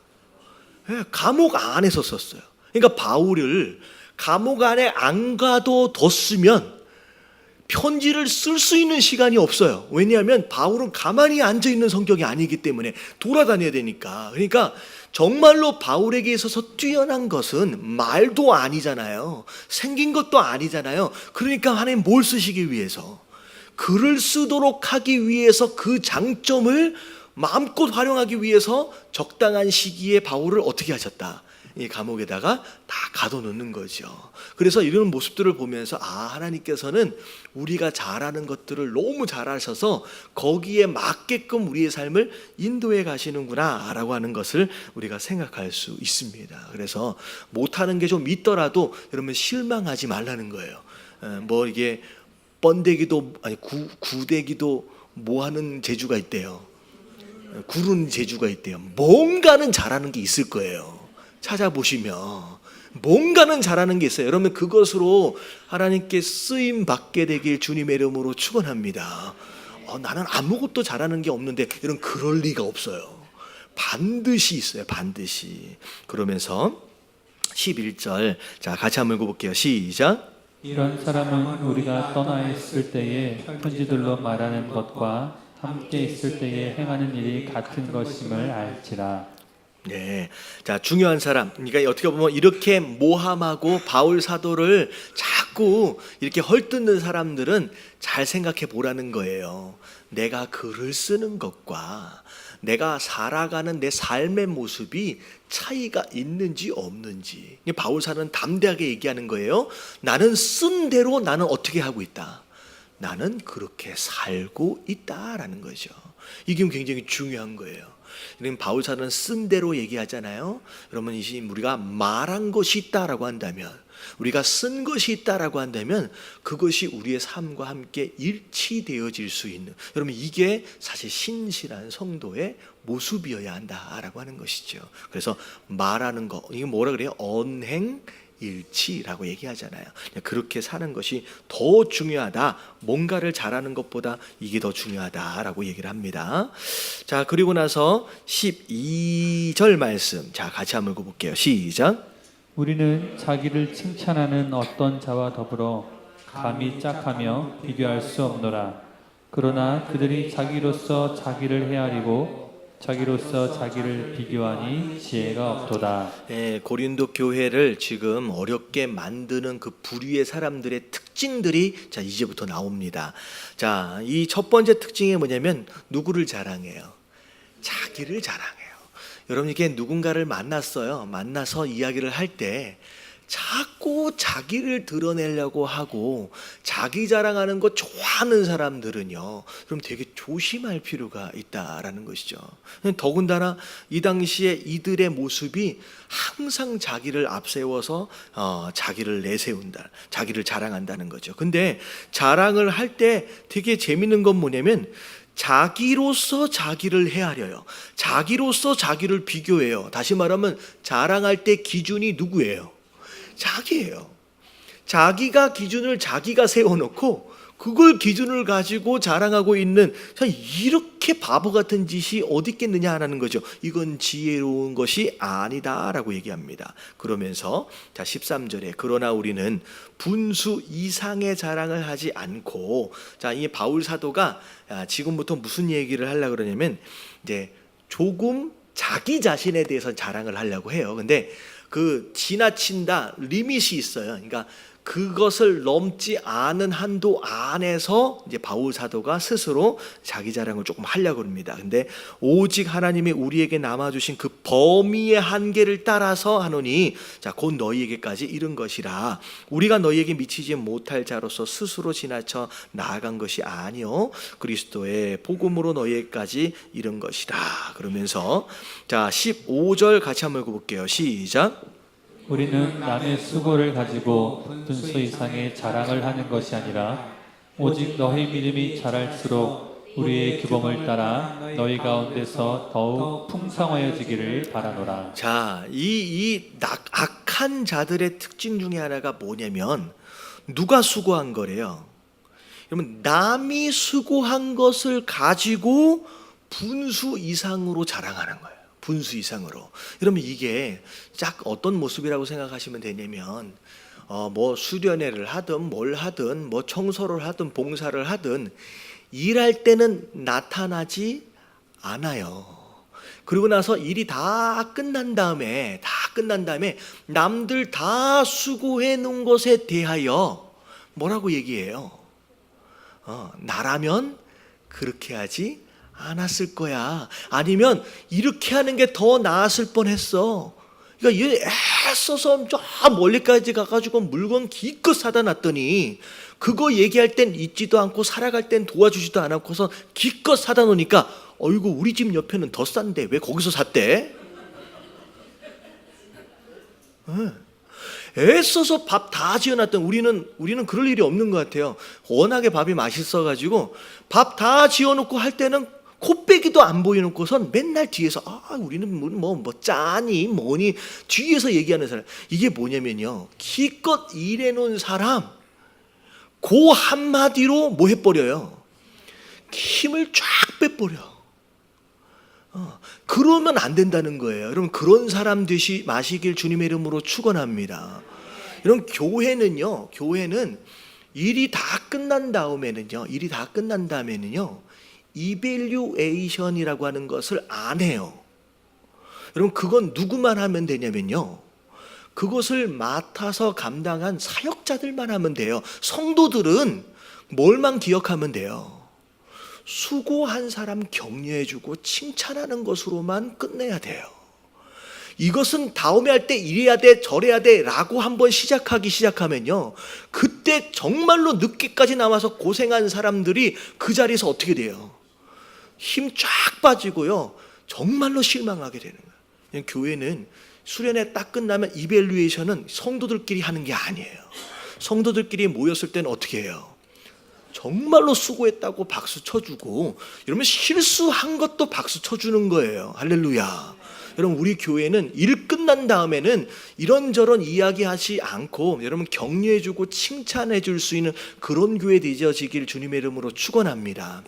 감옥 안에서 썼어요. 그러니까 바울을 감옥 안에 안 가둬뒀으면 편지를 쓸 수 있는 시간이 없어요. 왜냐하면 바울은 가만히 앉아있는 성격이 아니기 때문에 돌아다녀야 되니까. 그러니까 정말로 바울에게 있어서 뛰어난 것은 말도 아니잖아요. 생긴 것도 아니잖아요. 그러니까 하나님 뭘 쓰시기 위해서? 글을 쓰도록 하기 위해서 그 장점을 마음껏 활용하기 위해서 적당한 시기에 바울을 어떻게 하셨다? 이 감옥에다가 다 가둬놓는 거죠. 그래서 이런 모습들을 보면서 하나님께서는 우리가 잘하는 것들을 너무 잘하셔서 거기에 맞게끔 우리의 삶을 인도해 가시는구나 라고 하는 것을 우리가 생각할 수 있습니다. 그래서 못하는 게 좀 있더라도 여러분 실망하지 말라는 거예요. 뭐 이게 번데기도 아니 구데기도 뭐하는 재주가 있대요. 구르는 재주가 있대요. 뭔가는 잘하는 게 있을 거예요. 찾아보시면 뭔가는 잘하는 게 있어요. 여러분 그것으로 하나님께 쓰임 받게 되길 주님의 이름으로 축원합니다. 나는 아무것도 잘하는 게 없는데 이런 그럴 리가 없어요. 반드시 있어요. 반드시. 그러면서 11절 자 같이 한번 읽어볼게요. 시작. 이런 사람은 우리가 떠나 있을 때에 편지들로 말하는 것과 함께 있을 때에 행하는 일이 같은 것임을 알지라. 네, 자 중요한 사람. 그러니까 어떻게 보면 이렇게 모함하고 바울 사도를 자꾸 이렇게 헐뜯는 사람들은 잘 생각해 보라는 거예요. 내가 글을 쓰는 것과 내가 살아가는 내 삶의 모습이 차이가 있는지 없는지. 바울 사도는 담대하게 얘기하는 거예요. 나는 쓴 대로 나는 어떻게 하고 있다. 나는 그렇게 살고 있다라는 거죠. 이게 굉장히 중요한 거예요. 그럼 바울 사도는 쓴 대로 얘기하잖아요. 그러면 우리가 말한 것이 있다라고 한다면, 우리가 쓴 것이 있다라고 한다면 그것이 우리의 삶과 함께 일치되어질 수 있는, 여러분 이게 사실 신실한 성도의 모습이어야 한다라고 하는 것이죠. 그래서 말하는 거, 이게 뭐라 그래요? 언행일치라고 얘기하잖아요. 그렇게 사는 것이 더 중요하다, 뭔가를 잘하는 것보다 이게 더 중요하다라고 얘기를 합니다. 자, 그리고 나서 12절 말씀, 자 같이 한번 읽어볼게요. 시작. 우리는 자기를 칭찬하는 어떤 자와 더불어 감히 짝하며 비교할 수 없노라. 그러나 그들이 자기로서 자기를 헤아리고 자기로서 자기를 비교하니 지혜가 없도다. 고린도 교회를 지금 어렵게 만드는 그 부류의 사람들의 특징들이 자 이제부터 나옵니다. 자, 이 첫 번째 특징이 뭐냐면 누구를 자랑해요? 자기를 자랑해요. 여러분 이게 누군가를 만났어요. 만나서 이야기를 할 때 자꾸 자기를 드러내려고 하고 자기 자랑하는 거 좋아하는 사람들은요, 그럼 되게 조심할 필요가 있다라는 것이죠. 더군다나 이 당시에 이들의 모습이 항상 자기를 앞세워서 자기를 내세운다, 자기를 자랑한다는 거죠. 근데 자랑을 할 때 되게 재밌는 건 뭐냐면 자기로서 자기를 헤아려요. 자기로서 자기를 비교해요. 다시 말하면 자랑할 때 기준이 누구예요? 자기예요. 자기가 기준을 자기가 세워놓고 그걸 기준을 가지고 자랑하고 있는, 이렇게 바보 같은 짓이 어디 있겠느냐라는 거죠. 이건 지혜로운 것이 아니다라고 얘기합니다. 그러면서 자 13절에 그러나 우리는 분수 이상의 자랑을 하지 않고, 자 이 바울 사도가 지금부터 무슨 얘기를 하려고 그러냐면 이제 조금 자기 자신에 대해서 자랑을 하려고 해요. 근데 그 지나친다, 리밋이 있어요. 그러니까 그것을 넘지 않은 한도 안에서 이제 바울 사도가 스스로 자기 자랑을 조금 하려고 합니다. 근데 오직 하나님이 우리에게 남아주신 그 범위의 한계를 따라서 하노니 자 곧 너희에게까지 이른 것이라. 우리가 너희에게 미치지 못할 자로서 스스로 지나쳐 나아간 것이 아니요 그리스도의 복음으로 너희에게까지 이른 것이라. 그러면서 자 15절 같이 한번 읽어볼게요. 시작. 우리는 남의 수고를 가지고 분수 이상의 자랑을 하는 것이 아니라 오직 너희 믿음이 자랄수록 우리의 규범을 따라 너희 가운데서 더욱 풍성하여지기를 바라노라. 자, 이 악한 자들의 특징 중에 하나가 뭐냐면 누가 수고한 거래요? 여러분 남이 수고한 것을 가지고 분수 이상으로 자랑하는 거예요. 분수 이상으로. 여러분 이게 딱 어떤 모습이라고 생각하시면 되냐면 뭐 수련회를 하든 뭘 하든 뭐 청소를 하든 봉사를 하든 일할 때는 나타나지 않아요. 그리고 나서 일이 다 끝난 다음에 남들 다 수고해 놓은 것에 대하여 뭐라고 얘기해요? 나라면 그렇게 하지 않았을 거야. 아니면 이렇게 하는 게 더 나았을 뻔했어. 그러니까 얘 애써서 저 멀리까지 가가지고 물건 기껏 사다 놨더니 그거 얘기할 땐 잊지도 않고 살아갈 땐 도와주지도 않고서 기껏 사다 놓으니까 어이구 우리 집 옆에는 더 싼데 왜 거기서 샀대? 애써서 밥 다 지어놨던 우리는 그럴 일이 없는 것 같아요. 워낙에 밥이 맛있어가지고 밥 다 지어놓고 할 때는 코빼기도 안 보여놓고선 맨날 뒤에서 우리는 뭐 짜니 뭐니 뒤에서 얘기하는 사람. 이게 뭐냐면요, 기껏 일해놓은 사람 그 한마디로 뭐 해버려요? 힘을 쫙 빼버려. 그러면 안 된다는 거예요. 여러분 그런 사람 되시 마시길 주님의 이름으로 축원합니다. 여러분 교회는 일이 다 끝난 다음에는요 이밸류에이션이라고 하는 것을 안 해요. 여러분 그건 누구만 하면 되냐면요, 그것을 맡아서 감당한 사역자들만 하면 돼요. 성도들은 뭘만 기억하면 돼요? 수고한 사람 격려해주고 칭찬하는 것으로만 끝내야 돼요. 이것은 다음에 할 때 이래야 돼 저래야 돼 라고 한번 시작하면요, 그때 정말로 늦게까지 남아서 고생한 사람들이 그 자리에서 어떻게 돼요? 힘 쫙 빠지고요, 정말로 실망하게 되는 거예요. 그냥 교회는 수련회 딱 끝나면 이밸류에이션은 성도들끼리 하는 게 아니에요. 성도들끼리 모였을 때는 어떻게 해요? 정말로 수고했다고 박수 쳐주고, 여러분 실수한 것도 박수 쳐주는 거예요. 할렐루야. 여러분 우리 교회는 일 끝난 다음에는 이런저런 이야기하지 않고 여러분 격려해주고 칭찬해줄 수 있는 그런 교회 되어지길 주님의 이름으로 축원합니다.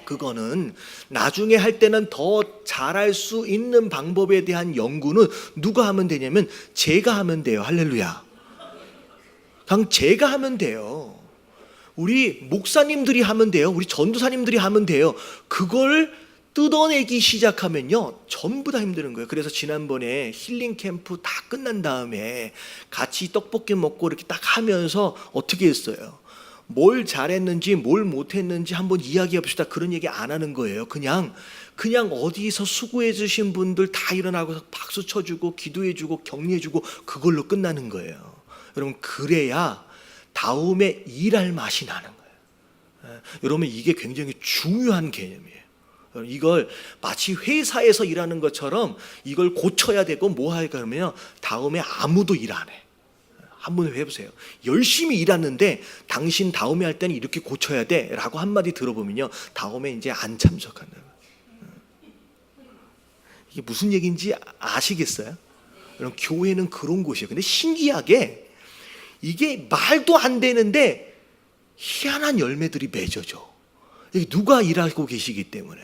그거는 나중에 할 때는 더 잘할 수 있는 방법에 대한 연구는 누가 하면 되냐면 제가 하면 돼요. 할렐루야. 그냥 제가 하면 돼요. 우리 목사님들이 하면 돼요. 우리 전도사님들이 하면 돼요. 그걸 뜯어내기 시작하면요 전부 다 힘드는 거예요. 그래서 지난번에 힐링 캠프 다 끝난 다음에 같이 떡볶이 먹고 이렇게 딱 하면서 어떻게 했어요? 뭘 잘했는지 뭘 못했는지 한번 이야기해 봅시다. 그런 얘기 안 하는 거예요. 그냥 어디서 수고해 주신 분들 다 일어나고 박수 쳐주고 기도해주고 격려해주고 그걸로 끝나는 거예요. 여러분 그래야 다음에 일할 맛이 나는 거예요. 여러분 이게 굉장히 중요한 개념이에요. 이걸 마치 회사에서 일하는 것처럼 이걸 고쳐야 되고 뭐 할까 하면 다음에 아무도 일 안 해. 한번 해보세요. 열심히 일하는데 당신 다음에 할 때는 이렇게 고쳐야 돼 라고 한마디 들어보면요 다음에 이제 안 참석한다. 이게 무슨 얘기인지 아시겠어요? 여러분 교회는 그런 곳이에요. 근데 신기하게 이게 말도 안 되는데 희한한 열매들이 맺어져. 이게 누가 일하고 계시기 때문에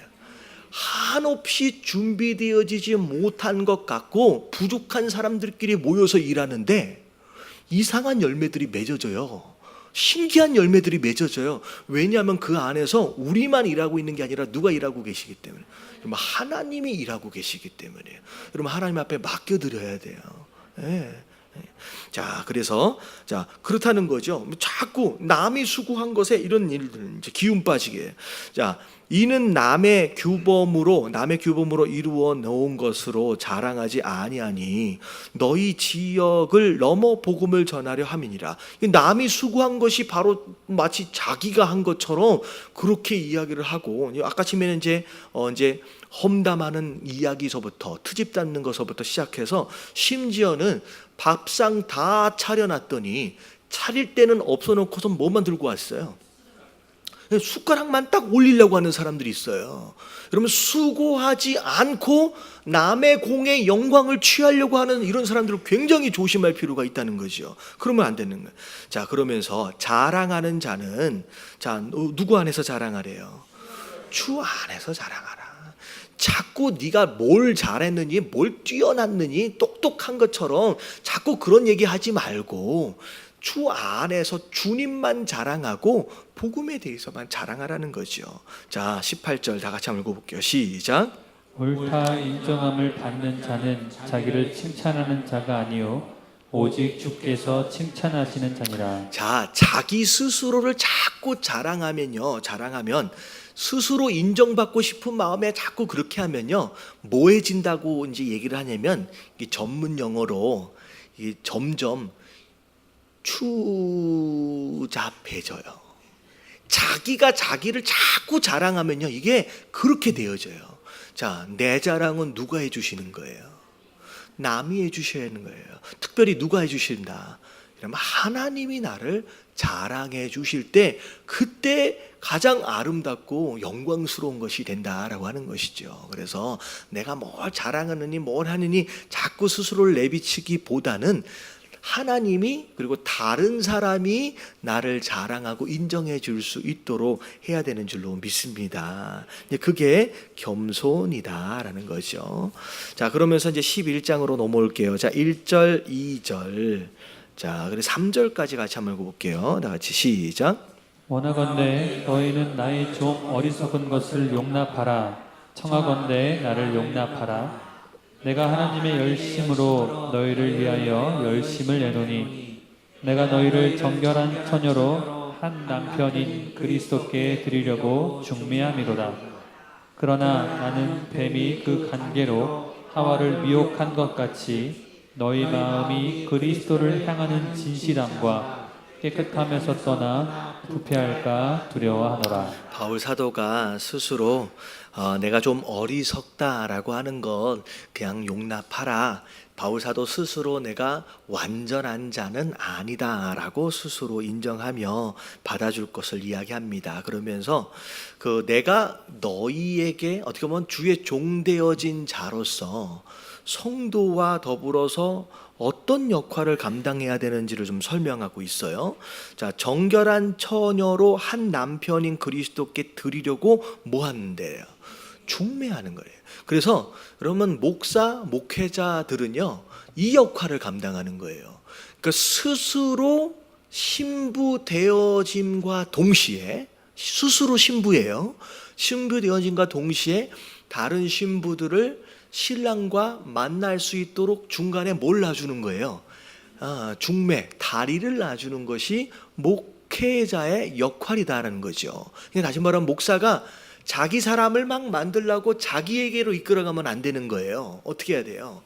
한없이 준비되어지지 못한 것 같고 부족한 사람들끼리 모여서 일하는데 이상한 열매들이 맺어져요. 신기한 열매들이 맺어져요. 왜냐하면 그 안에서 우리만 일하고 있는 게 아니라 누가 일하고 계시기 때문에, 하나님이 일하고 계시기 때문에요. 여러분 하나님 앞에 맡겨드려야 돼요. 네. 자, 그래서 그렇다는 거죠. 자꾸 남이 수고한 것에 이런 일들 이제 기운 빠지게. 자, 이는 남의 규범으로 이루어 놓은 것으로 자랑하지 아니하니 너희 지역을 넘어 복음을 전하려 함이니라. 남이 수고한 것이 바로 마치 자기가 한 것처럼 그렇게 이야기를 하고, 아까 처음에는 이제 험담하는 이야기서부터 트집 잡는 것서부터 시작해서 심지어는 밥상 다 차려놨더니 차릴 때는 없어놓고서 뭐만 들고 왔어요? 숟가락만 딱 올리려고 하는 사람들이 있어요. 여러분 수고하지 않고 남의 공의 영광을 취하려고 하는 이런 사람들을 굉장히 조심할 필요가 있다는 거죠. 그러면 안 되는 거예요. 자, 그러면서 자랑하는 자는 누구 안에서 자랑하래요? 주 안에서 자랑하라. 자꾸 네가 뭘 잘했느니 뭘 뛰어났느니 똑똑한 것처럼 자꾸 그런 얘기하지 말고 주 안에서 주님만 자랑하고 복음에 대해서만 자랑하라는 거죠. 자, 18절 다 같이 한번 읽어볼게요. 시작. 옳다 인정함을 받는 자는 자기를 칭찬하는 자가 아니요 오직 주께서 칭찬하시는 자니라. 자, 자기 스스로를 자꾸 자랑하면 스스로 인정받고 싶은 마음에 자꾸 그렇게 하면요 뭐해진다고 이제 얘기를 하냐면 이게 전문 용어로 이게 점점 추잡해져요. 자기가 자기를 자꾸 자랑하면요 이게 그렇게 되어져요. 자, 내 자랑은 누가 해주시는 거예요? 남이 해주셔야 하는 거예요. 특별히 누가 해주신다? 그러면 하나님이 나를 자랑해 주실 때 그때 가장 아름답고 영광스러운 것이 된다라고 하는 것이죠. 그래서 내가 뭘 자랑하느니 뭘 하느니 자꾸 스스로를 내비치기보다는 하나님이 그리고 다른 사람이 나를 자랑하고 인정해 줄 수 있도록 해야 되는 줄로 믿습니다. 그게 겸손이다라는 거죠. 자, 그러면서 이제 11장으로 넘어올게요. 자, 1절, 2절. 자, 그래서 3절까지 같이 한번 읽어볼게요. 다 같이 시작. 원하건대 너희는 나의 좀 어리석은 것을 용납하라. 청하건대 나를 용납하라. 내가 하나님의 열심으로 너희를 위하여 열심을 내노니 내가 너희를 정결한 처녀로 한 남편인 그리스도께 드리려고 중매함이로다. 그러나 나는 뱀이 그 간계로 하와를 미혹한 것 같이 너희 마음이 그리스도를 향하는 진실함과 깨끗함에서 떠나 부패할까 두려워하노라. 바울 사도가 스스로 내가 좀 어리석다라고 하는 것 그냥 용납하라. 바울 사도 스스로 내가 완전한 자는 아니다라고 스스로 인정하며 받아줄 것을 이야기합니다. 그러면서 내가 너희에게 어떻게 보면 주의 종되어진 자로서 성도와 더불어서 어떤 역할을 감당해야 되는지를 좀 설명하고 있어요. 자, 정결한 처녀로 한 남편인 그리스도께 드리려고 뭐 하는데요? 중매하는 거예요. 그래서 그러면 목사, 목회자들은요, 이 역할을 감당하는 거예요. 그러니까 스스로 신부 되어짐과 동시에, 스스로 신부예요. 신부 되어짐과 동시에 다른 신부들을 신랑과 만날 수 있도록 중간에 뭘 놔주는 거예요? 중매, 다리를 놔주는 것이 목회자의 역할이다라는 거죠. 다시 말하면 목사가 자기 사람을 막 만들려고 자기에게로 이끌어가면 안 되는 거예요. 어떻게 해야 돼요?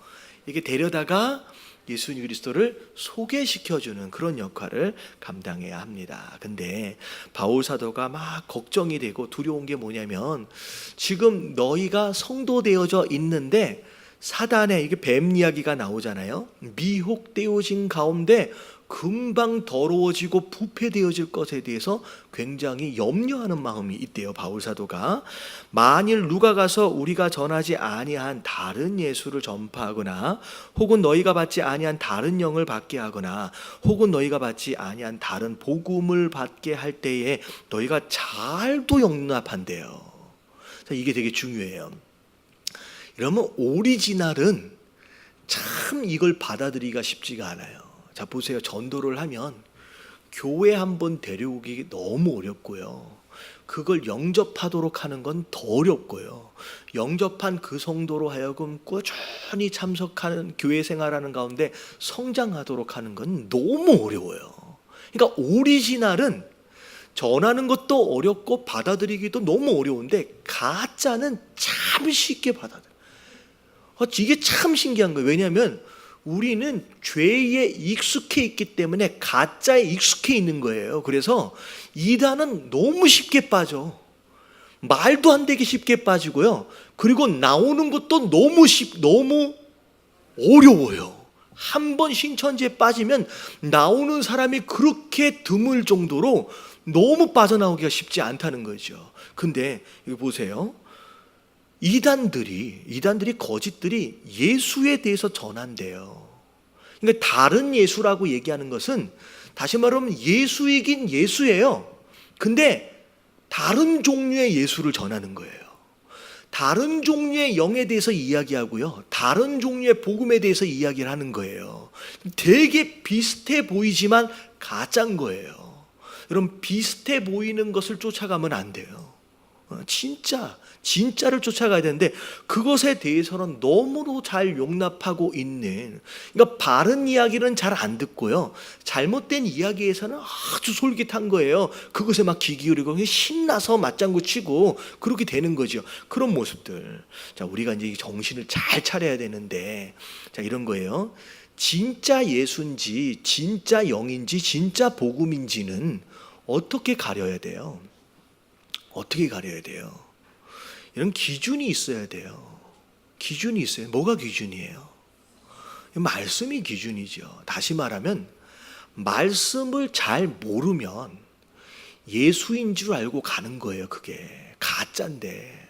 이게 데려다가 예수 그리스도를 소개시켜주는 그런 역할을 감당해야 합니다. 근데 바울 사도가 막 걱정이 되고 두려운 게 뭐냐면 지금 너희가 성도 되어져 있는데 사단의 이게 뱀 이야기가 나오잖아요. 미혹되어진 가운데 금방 더러워지고 부패되어질 것에 대해서 굉장히 염려하는 마음이 있대요. 바울 사도가 만일 누가 가서 우리가 전하지 아니한 다른 예수를 전파하거나 혹은 너희가 받지 아니한 다른 영을 받게 하거나 혹은 너희가 받지 아니한 다른 복음을 받게 할 때에 너희가 잘도 용납한대요. 자, 이게 되게 중요해요. 이러면 오리지널은 참 이걸 받아들이기가 쉽지가 않아요. 자, 보세요. 전도를 하면 교회 한번 데려오기 너무 어렵고요. 그걸 영접하도록 하는 건 더 어렵고요. 영접한 그 성도로 하여금 꾸준히 참석하는 교회 생활하는 가운데 성장하도록 하는 건 너무 어려워요. 그러니까 오리지널은 전하는 것도 어렵고 받아들이기도 너무 어려운데 가짜는 참 쉽게 받아들여요. 이게 참 신기한 거예요. 왜냐하면 우리는 죄에 익숙해 있기 때문에 가짜에 익숙해 있는 거예요. 그래서 이단은 너무 쉽게 빠져. 말도 안 되게 쉽게 빠지고요. 그리고 나오는 것도 너무 어려워요. 한 번 신천지에 빠지면 나오는 사람이 그렇게 드물 정도로 너무 빠져나오기가 쉽지 않다는 거죠. 근데 이거 보세요. 이단들이 거짓들이 예수에 대해서 전한대요. 그러니까 다른 예수라고 얘기하는 것은 다시 말하면 예수이긴 예수예요. 근데 다른 종류의 예수를 전하는 거예요. 다른 종류의 영에 대해서 이야기하고요. 다른 종류의 복음에 대해서 이야기를 하는 거예요. 되게 비슷해 보이지만 가짜인 거예요. 여러분, 비슷해 보이는 것을 쫓아가면 안 돼요. 진짜를 쫓아가야 되는데 그것에 대해서는 너무도 잘 용납하고 있는, 그러니까 바른 이야기는 잘 안 듣고요, 잘못된 이야기에서는 아주 솔깃한 거예요. 그것에 막 귀 기울이고 신나서 맞장구 치고 그렇게 되는 거죠. 그런 모습들. 자, 우리가 이제 정신을 잘 차려야 되는데, 자, 이런 거예요. 진짜 예수인지 진짜 영인지 진짜 복음인지는 어떻게 가려야 돼요? 어떻게 가려야 돼요? 이런 기준이 있어야 돼요. 기준이 있어요. 뭐가 기준이에요? 말씀이 기준이죠. 다시 말하면 말씀을 잘 모르면 예수인 줄 알고 가는 거예요. 그게 가짜인데,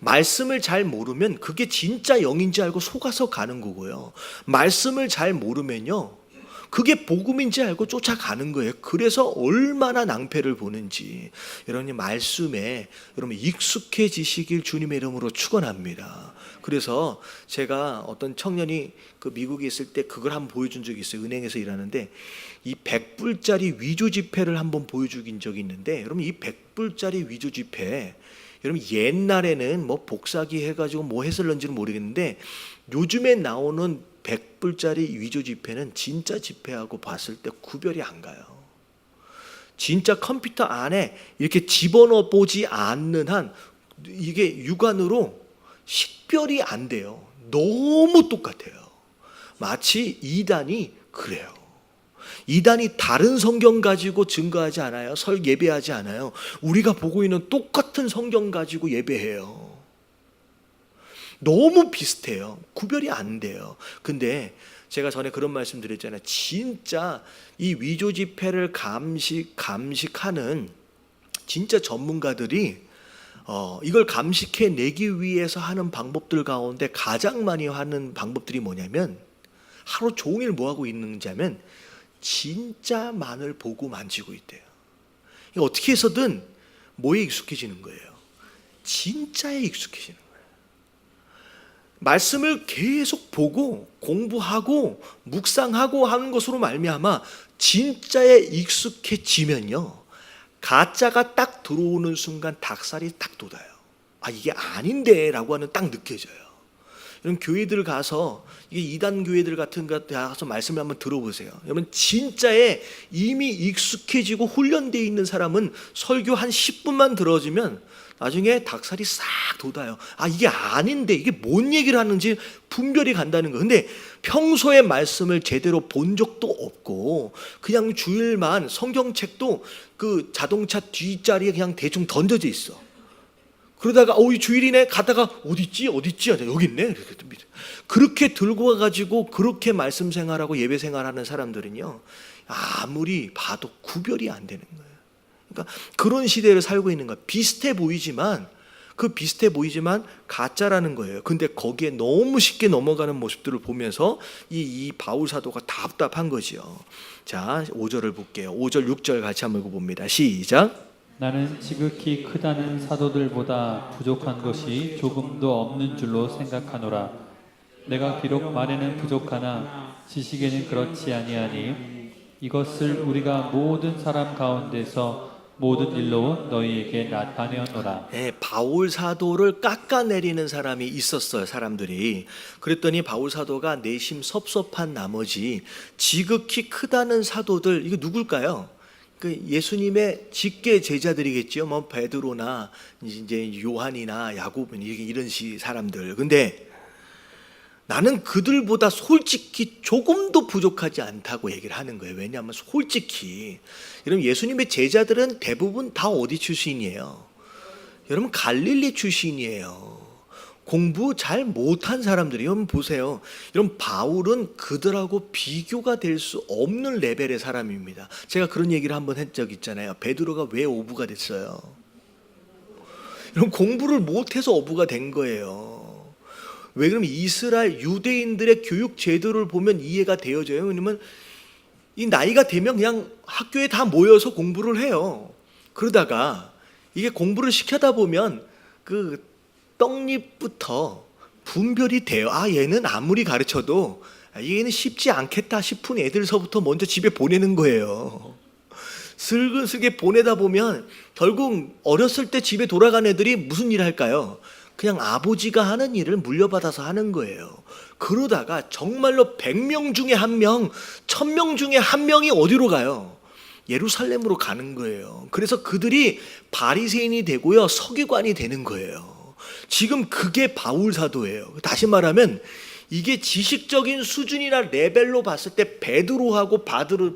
말씀을 잘 모르면 그게 진짜 영인지 알고 속아서 가는 거고요. 말씀을 잘 모르면요, 그게 복음인지 알고 쫓아가는 거예요. 그래서 얼마나 낭패를 보는지 여러분이 말씀에 여러분 익숙해지시길 주님의 이름으로 축원합니다. 그래서 제가 어떤 청년이 그 미국에 있을 때 그걸 한번 보여준 적이 있어요. 은행에서 일하는데 이 100불짜리 위조 지폐를 한번 보여준 적이 있는데, 여러분 이 100불짜리 위조 지폐, 여러분 옛날에는 뭐 복사기 해가지고 뭐 했을런지는 모르겠는데 요즘에 나오는 100불짜리 위조 지폐는 진짜 지폐하고 봤을 때 구별이 안 가요. 진짜 컴퓨터 안에 이렇게 집어넣어 보지 않는 한 이게 육안으로 식별이 안 돼요. 너무 똑같아요. 마치 이단이 그래요. 이단이 다른 성경 가지고 증거하지 않아요. 예배하지 않아요. 우리가 보고 있는 똑같은 성경 가지고 예배해요. 너무 비슷해요. 구별이 안 돼요. 근데 제가 전에 그런 말씀 드렸잖아요. 진짜 이 위조 지폐를 감식하는 진짜 전문가들이 이걸 감식해 내기 위해서 하는 방법들 가운데 가장 많이 하는 방법들이 뭐냐면, 하루 종일 뭐 하고 있는지 하면 진짜만을 보고 만지고 있대요. 이거 어떻게 해서든 뭐에 익숙해지는 거예요? 진짜에 익숙해지는 거예요. 말씀을 계속 보고 공부하고 묵상하고 하는 것으로 말미암아 진짜에 익숙해지면요, 가짜가 딱 들어오는 순간 닭살이 딱 돋아요. 아, 이게 아닌데 라고 하는 딱 느껴져요. 이런 교회들 가서, 이게 이단 교회들 같은 것 가서 말씀을 한번 들어보세요. 여러분, 진짜에 이미 익숙해지고 훈련되어 있는 사람은 설교 한 10분만 들어주면 나중에 닭살이 싹 돋아요. 아, 이게 아닌데 이게 뭔 얘기를 하는지 분별이 간다는 거예요. 근데 평소에 말씀을 제대로 본 적도 없고 그냥 주일만 성경책도 그 자동차 뒷자리에 그냥 대충 던져져 있어. 그러다가 이 주일이네 가다가 어딨지 여기 있네. 그렇게 들고 와가지고 그렇게 말씀 생활하고 예배 생활하는 사람들은요, 아무리 봐도 구별이 안 되는 거예요. 그러니까 그런 시대를 살고 있는 거예요. 비슷해 보이지만 가짜라는 거예요. 근데 거기에 너무 쉽게 넘어가는 모습들을 보면서 이 바울 사도가 답답한 거죠. 자, 5절을 볼게요. 5절 6절 같이 한번 읽어봅니다. 시작. 나는 지극히 크다는 사도들보다 부족한 것이 조금도 없는 줄로 생각하노라. 내가 비록 말에는 부족하나 지식에는 그렇지 아니하니 이것을 우리가 모든 사람 가운데서 모든 일로 너희에게 나타내었노라. 네, 바울 사도를 깎아내리는 사람이 있었어요, 사람들이. 그랬더니 바울 사도가 내심 섭섭한 나머지 지극히 크다는 사도들, 이거 누굴까요? 그 예수님의 직계 제자들이겠죠. 뭐 베드로나 이제 요한이나 야곱 이런 사람들. 근데 나는 그들보다 솔직히 조금도 부족하지 않다고 얘기를 하는 거예요. 왜냐하면 솔직히 여러분, 예수님의 제자들은 대부분 다 어디 출신이에요? 여러분, 갈릴리 출신이에요. 공부 잘 못한 사람들이에요. 여러분 보세요. 여러분, 바울은 그들하고 비교가 될 수 없는 레벨의 사람입니다. 제가 그런 얘기를 한번 한 적 있잖아요. 베드로가 왜 어부가 됐어요? 여러분, 공부를 못해서 어부가 된 거예요. 왜 그러면 이스라엘 유대인들의 교육 제도를 보면 이해가 되어져요. 왜냐면 이 나이가 되면 그냥 학교에 다 모여서 공부를 해요. 그러다가 이게 공부를 시켜다 보면 그 떡잎부터 분별이 돼요. 아, 얘는 아무리 가르쳐도 얘는 쉽지 않겠다 싶은 애들서부터 먼저 집에 보내는 거예요. 슬그슬게 보내다 보면 결국 어렸을 때 집에 돌아간 애들이 무슨 일을 할까요? 그냥 아버지가 하는 일을 물려받아서 하는 거예요. 그러다가 정말로 100명 중에 1명, 1000명 중에 1명이 어디로 가요? 예루살렘으로 가는 거예요. 그래서 그들이 바리새인이 되고요, 서기관이 되는 거예요. 지금 그게 바울 사도예요. 다시 말하면 이게 지식적인 수준이나 레벨로 봤을 때 베드로하고 바울은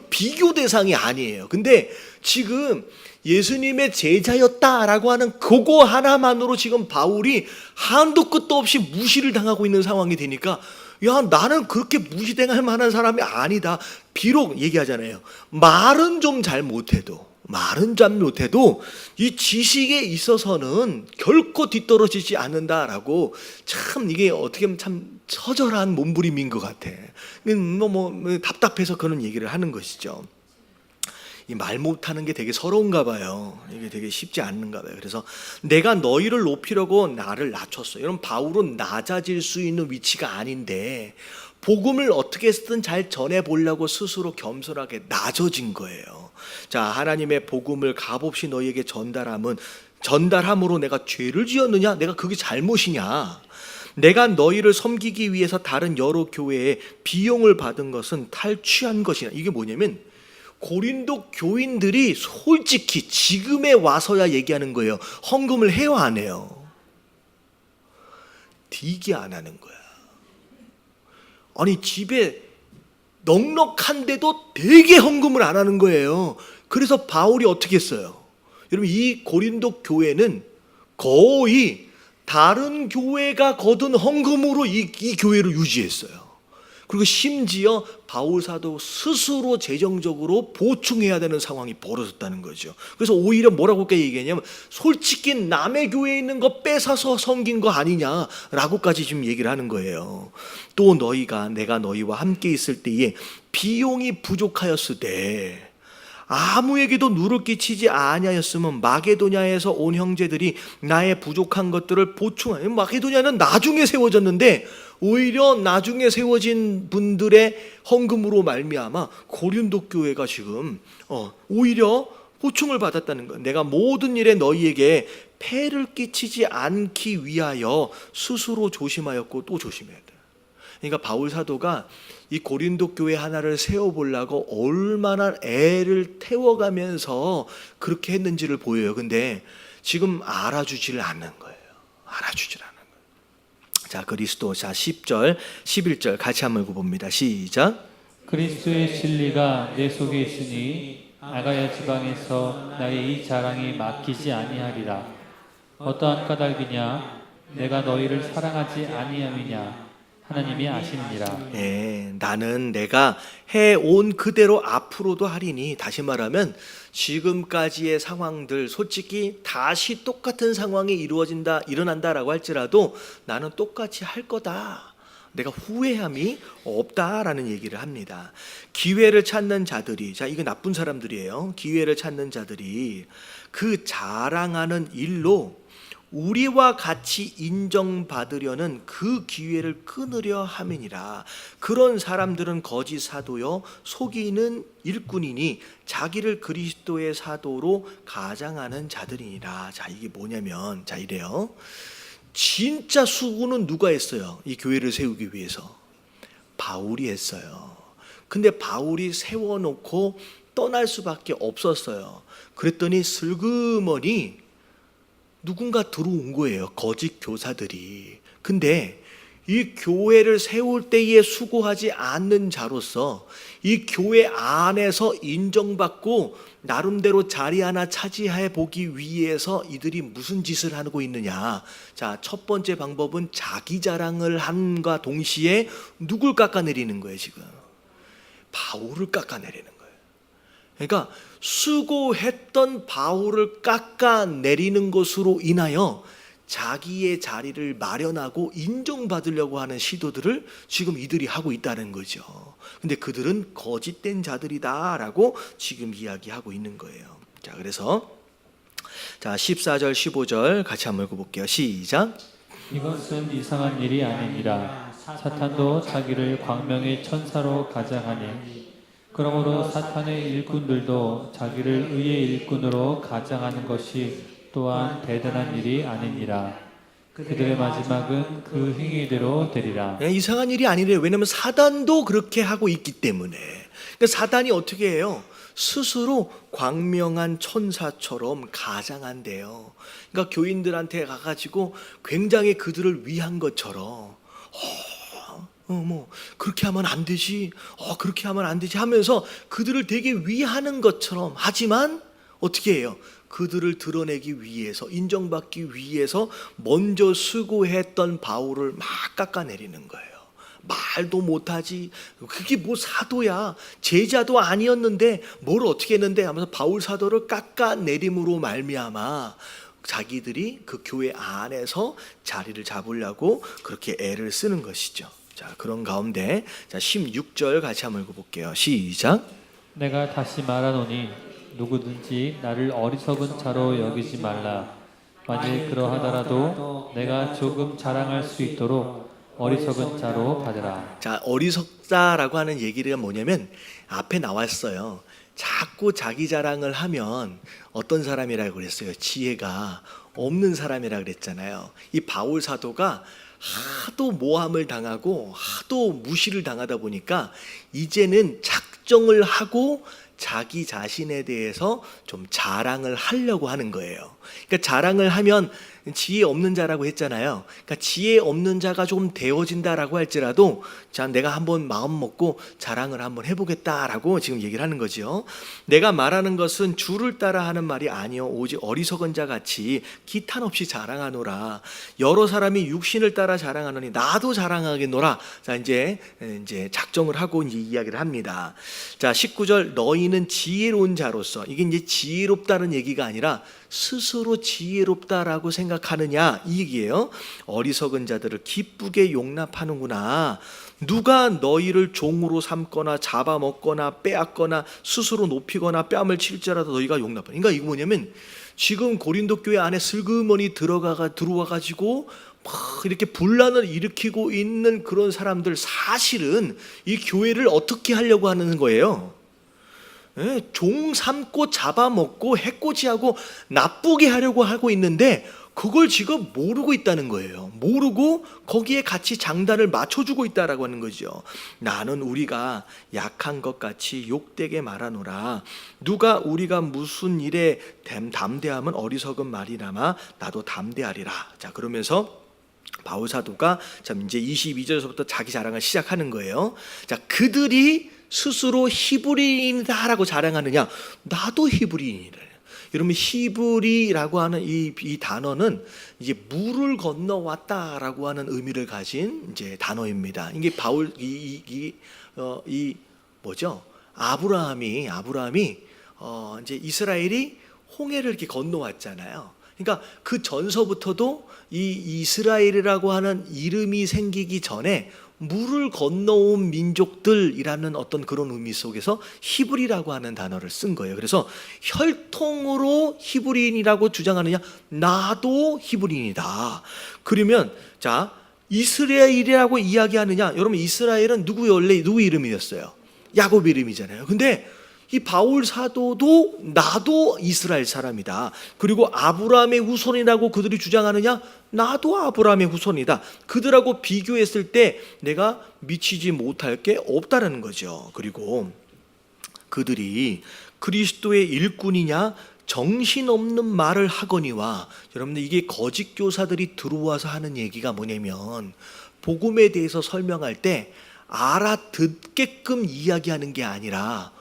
비교 대상이 아니에요. 근데 지금 예수님의 제자였다라고 하는 그거 하나만으로 지금 바울이 한도 끝도 없이 무시를 당하고 있는 상황이 되니까, 야, 나는 그렇게 무시당할 만한 사람이 아니다. 비록 얘기하잖아요. 말은 잘 못해도 이 지식에 있어서는 결코 뒤떨어지지 않는다라고, 참 이게 어떻게 보면 참 처절한 몸부림인 것 같아. 답답해서 그런 얘기를 하는 것이죠. 이 말 못하는 게 되게 서러운가 봐요. 이게 되게 쉽지 않는가 봐요. 그래서 내가 너희를 높이려고 나를 낮췄어. 여러분, 바울은 낮아질 수 있는 위치가 아닌데 복음을 어떻게 해서든 잘 전해보려고 스스로 겸손하게 낮아진 거예요. 자, 하나님의 복음을 값없이 너희에게 전달함으로 내가 죄를 지었느냐? 내가 그게 잘못이냐? 내가 너희를 섬기기 위해서 다른 여러 교회에 비용을 받은 것은 탈취한 것이냐? 이게 뭐냐면 고린도 교인들이 솔직히 지금에 와서야 얘기하는 거예요. 헌금을 해요, 안 해요? 되게 안 하는 거야. 아니 집에 넉넉한데도 되게 헌금을 안 하는 거예요. 그래서 바울이 어떻게 했어요? 여러분 이 고린도 교회는 거의 다른 교회가 거둔 헌금으로 이 교회를 유지했어요. 그리고 심지어 바울 사도 스스로 재정적으로 보충해야 되는 상황이 벌어졌다는 거죠. 그래서 오히려 뭐라고 얘기했냐면 솔직히 남의 교회에 있는 거 뺏어서 섬긴 거 아니냐라고까지 지금 얘기를 하는 거예요. 또 내가 너희와 함께 있을 때에 비용이 부족하였으되 아무에게도 누를 끼치지 아니하였으면 마게도냐에서 온 형제들이 나의 부족한 것들을 보충하여, 마게도냐는 나중에 세워졌는데 오히려 나중에 세워진 분들의 헌금으로 말미암아 고린도 교회가 지금 오히려 보충을 받았다는 거예요. 내가 모든 일에 너희에게 폐를 끼치지 않기 위하여 스스로 조심하였고 또 조심해야 돼. 그러니까 바울 사도가 이 고린도 교회 하나를 세워보려고 얼마나 애를 태워가면서 그렇게 했는지를 보여요. 근데 지금 알아주지를 않는 거예요. 알아주질 않는 거예요. 자, 그리스도. 자, 10절, 11절 같이 한번 읽어봅니다. 시작. 그리스도의 진리가 내 속에 있으니 아가야 지방에서 나의 이 자랑이 막히지 아니하리라. 어떠한 까닭이냐? 내가 너희를 사랑하지 아니함이냐? 하나님이 아시느니라. 나는 내가 해온 그대로 앞으로도 하리니, 다시 말하면 지금까지의 상황들 솔직히 다시 똑같은 상황이 일어난다라고 할지라도 나는 똑같이 할 거다. 내가 후회함이 없다라는 얘기를 합니다. 기회를 찾는 자들이, 자, 이거 나쁜 사람들이에요. 기회를 찾는 자들이 그 자랑하는 일로 우리와 같이 인정받으려는 그 기회를 끊으려 함이니라. 그런 사람들은 거짓 사도요 속이는 일꾼이니 자기를 그리스도의 사도로 가장하는 자들이니라. 자, 이게 뭐냐면, 자, 이래요. 진짜 수고는 누가 했어요? 이 교회를 세우기 위해서 바울이 했어요. 근데 바울이 세워놓고 떠날 수밖에 없었어요. 그랬더니 슬그머니 누군가 들어온 거예요. 거짓 교사들이. 근데 이 교회를 세울 때에 수고하지 않는 자로서 이 교회 안에서 인정받고 나름대로 자리 하나 차지해 보기 위해서 이들이 무슨 짓을 하고 있느냐. 자, 첫 번째 방법은 자기 자랑을 함과 동시에 누굴 깎아내리는 거예요, 지금? 바울을 깎아내리는 거예요. 그러니까 수고했던 바울을 깎아내리는 것으로 인하여 자기의 자리를 마련하고 인정받으려고 하는 시도들을 지금 이들이 하고 있다는 거죠. 근데 그들은 거짓된 자들이다라고 지금 이야기하고 있는 거예요. 자, 그래서 자, 14절 15절 같이 한번 읽어볼게요. 시작. 이것은 이상한 일이 아니니라. 사탄도 자기를 광명의 천사로 가장하니 그러므로 사탄의 일꾼들도 자기를 의의 일꾼으로 가장하는 것이 또한 대단한 일이 아니니라. 그들의 마지막은 그 행위대로 되리라. 이상한 일이 아니래요. 왜냐하면 사단도 그렇게 하고 있기 때문에. 그러니까 사단이 어떻게 해요? 스스로 광명한 천사처럼 가장한대요. 그러니까 교인들한테 가가지고 굉장히 그들을 위한 것처럼 뭐 그렇게 하면 안 되지, 그렇게 하면 안 되지 하면서 그들을 되게 위하는 것처럼, 하지만 어떻게 해요? 그들을 드러내기 위해서, 인정받기 위해서 먼저 수고했던 바울을 막 깎아내리는 거예요. 말도 못하지, 그게 뭐 사도야, 제자도 아니었는데 뭘 어떻게 했는데 하면서 바울 사도를 깎아내림으로 말미암아 자기들이 그 교회 안에서 자리를 잡으려고 그렇게 애를 쓰는 것이죠. 자, 그런 가운데 자, 16절 같이 한번 읽어볼게요. 시작. 내가 다시 말하노니 누구든지 나를 어리석은 자로 여기지 말라. 만일 그러하더라도 내가 조금 자랑할 수 있도록 어리석은 자로 받으라. 자, 어리석다라고 하는 얘기가 뭐냐면 앞에 나왔어요. 자꾸 자기 자랑을 하면 어떤 사람이라고 그랬어요? 지혜가 없는 사람이라고 그랬잖아요. 이 바울 사도가 하도 모함을 당하고 하도 무시를 당하다 보니까 이제는 작정을 하고 자기 자신에 대해서 좀 자랑을 하려고 하는 거예요. 그러니까 자랑을 하면 지혜 없는 자라고 했잖아요. 그러니까 지혜 없는 자가 조금 되어진다라고 할지라도 자, 내가 한번 마음 먹고 자랑을 한번 해보겠다라고 지금 얘기를 하는 거죠. 내가 말하는 것은 주를 따라 하는 말이 아니요 오직 어리석은 자 같이 기탄 없이 자랑하노라. 여러 사람이 육신을 따라 자랑하노니 나도 자랑하겠노라. 자, 이제 작정을 하고 이제 이야기를 합니다. 자, 19절 너희는 지혜로운 자로서, 이게 이제 지혜롭다는 얘기가 아니라 스스로 지혜롭다라고 생각하느냐 이 얘기예요. 어리석은 자들을 기쁘게 용납하는구나. 누가 너희를 종으로 삼거나 잡아먹거나 빼앗거나 스스로 높이거나 뺨을 칠지라도 너희가 용납하는. 그러니까 이거 뭐냐면 지금 고린도 교회 안에 슬그머니 들어와 가지고 막 이렇게 분란을 일으키고 있는 그런 사람들, 사실은 이 교회를 어떻게 하려고 하는 거예요? 종 삼고 잡아먹고 해코지하고 나쁘게 하려고 하고 있는데 그걸 지금 모르고 있다는 거예요. 모르고 거기에 같이 장단을 맞춰주고 있다라고 하는 거죠. 나는 우리가 약한 것 같이 욕되게 말하노라. 누가 우리가 무슨 일에 담대함은 어리석은 말이라마 나도 담대하리라. 자, 그러면서 바울 사도가 참 이제 22절에서부터 자기 자랑을 시작하는 거예요. 자, 그들이 스스로 히브리인이다라고 자랑하느냐? 나도 히브리인이래. 여러분, 히브리라고 하는 이 단어는 이제 물을 건너왔다라고 하는 의미를 가진 이제 단어입니다. 이게 바울 뭐죠? 아브라함이 이제 이스라엘이 홍해를 이렇게 건너왔잖아요. 그러니까 그 전서부터도 이 이스라엘이라고 하는 이름이 생기기 전에 물을 건너온 민족들이라는 어떤 그런 의미 속에서 히브리라고 하는 단어를 쓴 거예요. 그래서 혈통으로 히브리인이라고 주장하느냐? 나도 히브리인이다. 그러면 자, 이스라엘이라고 이야기하느냐? 여러분, 이스라엘은 원래 누구 이름이었어요? 야곱 이름이잖아요. 근데 이 바울 사도도 나도 이스라엘 사람이다. 그리고 아브라함의 후손이라고 그들이 주장하느냐? 나도 아브라함의 후손이다. 그들하고 비교했을 때 내가 미치지 못할 게 없다라는 거죠. 그리고 그들이 그리스도의 일꾼이냐 정신없는 말을 하거니와, 여러분들 이게 거짓 교사들이 들어와서 하는 얘기가 뭐냐면 복음에 대해서 설명할 때 알아듣게끔 이야기하는 게 아니라